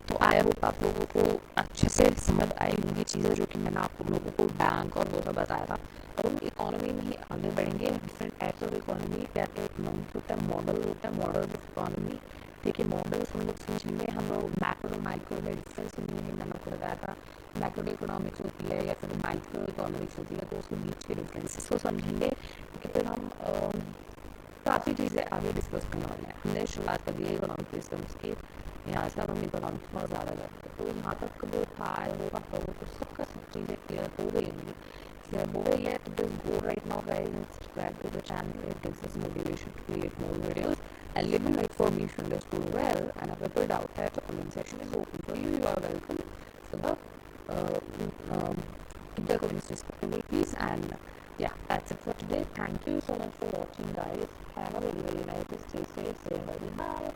तो आई होप आप लोगों को अच्छे से समझ आई होंगी चीज़ें जो कि मैंने आप लोगों को बैंक और वो सब बताया था। और हम इकोनॉमी में ही आगे बढ़ेंगे, डिफरेंट टाइप्स ऑफ इकोनॉमी, क्या क्या इकोनॉमिक होता है, मॉडल होता है, मॉडल ऑफ इकोनॉमी। ठीक है, मॉडल्स हम लोग समझेंगे, हम लोग मैक्रो माइक्रो में डिफरेंस समझेंगे। मैंने आपको बताया था मैक्रो इकोनॉमिक्स होती है या फिर माइक्रो इकोनॉमिक्स होती है, तो उसके बीच के डिफरेंसेस को समझेंगे। ठीक है, फिर हम काफ़ी चीज़ें आगे डिस्कस करने वाले हैं। हमने शुरुआत कर दी है इकोनॉमिक सिस्टम्स की, यहाँ से हम इकोनॉमिक्स बहुत ज़्यादा करते हैं, तो यहाँ तक जो था वो आप लोगों को सबका सब चीज़ें क्लियर हो गई होंगी। क्लियर हो गई है तो just go right now guys and subscribe to the channel. It gives us motivation to create more videos and let me know if me if you understood well, and if you doubt that the comment section is open for you. You are welcome for the keep the comments respectable please. And yeah, that's it for today. Thank you so much for watching guys. Have a very nice day. Stay safe, stay healthy. Bye.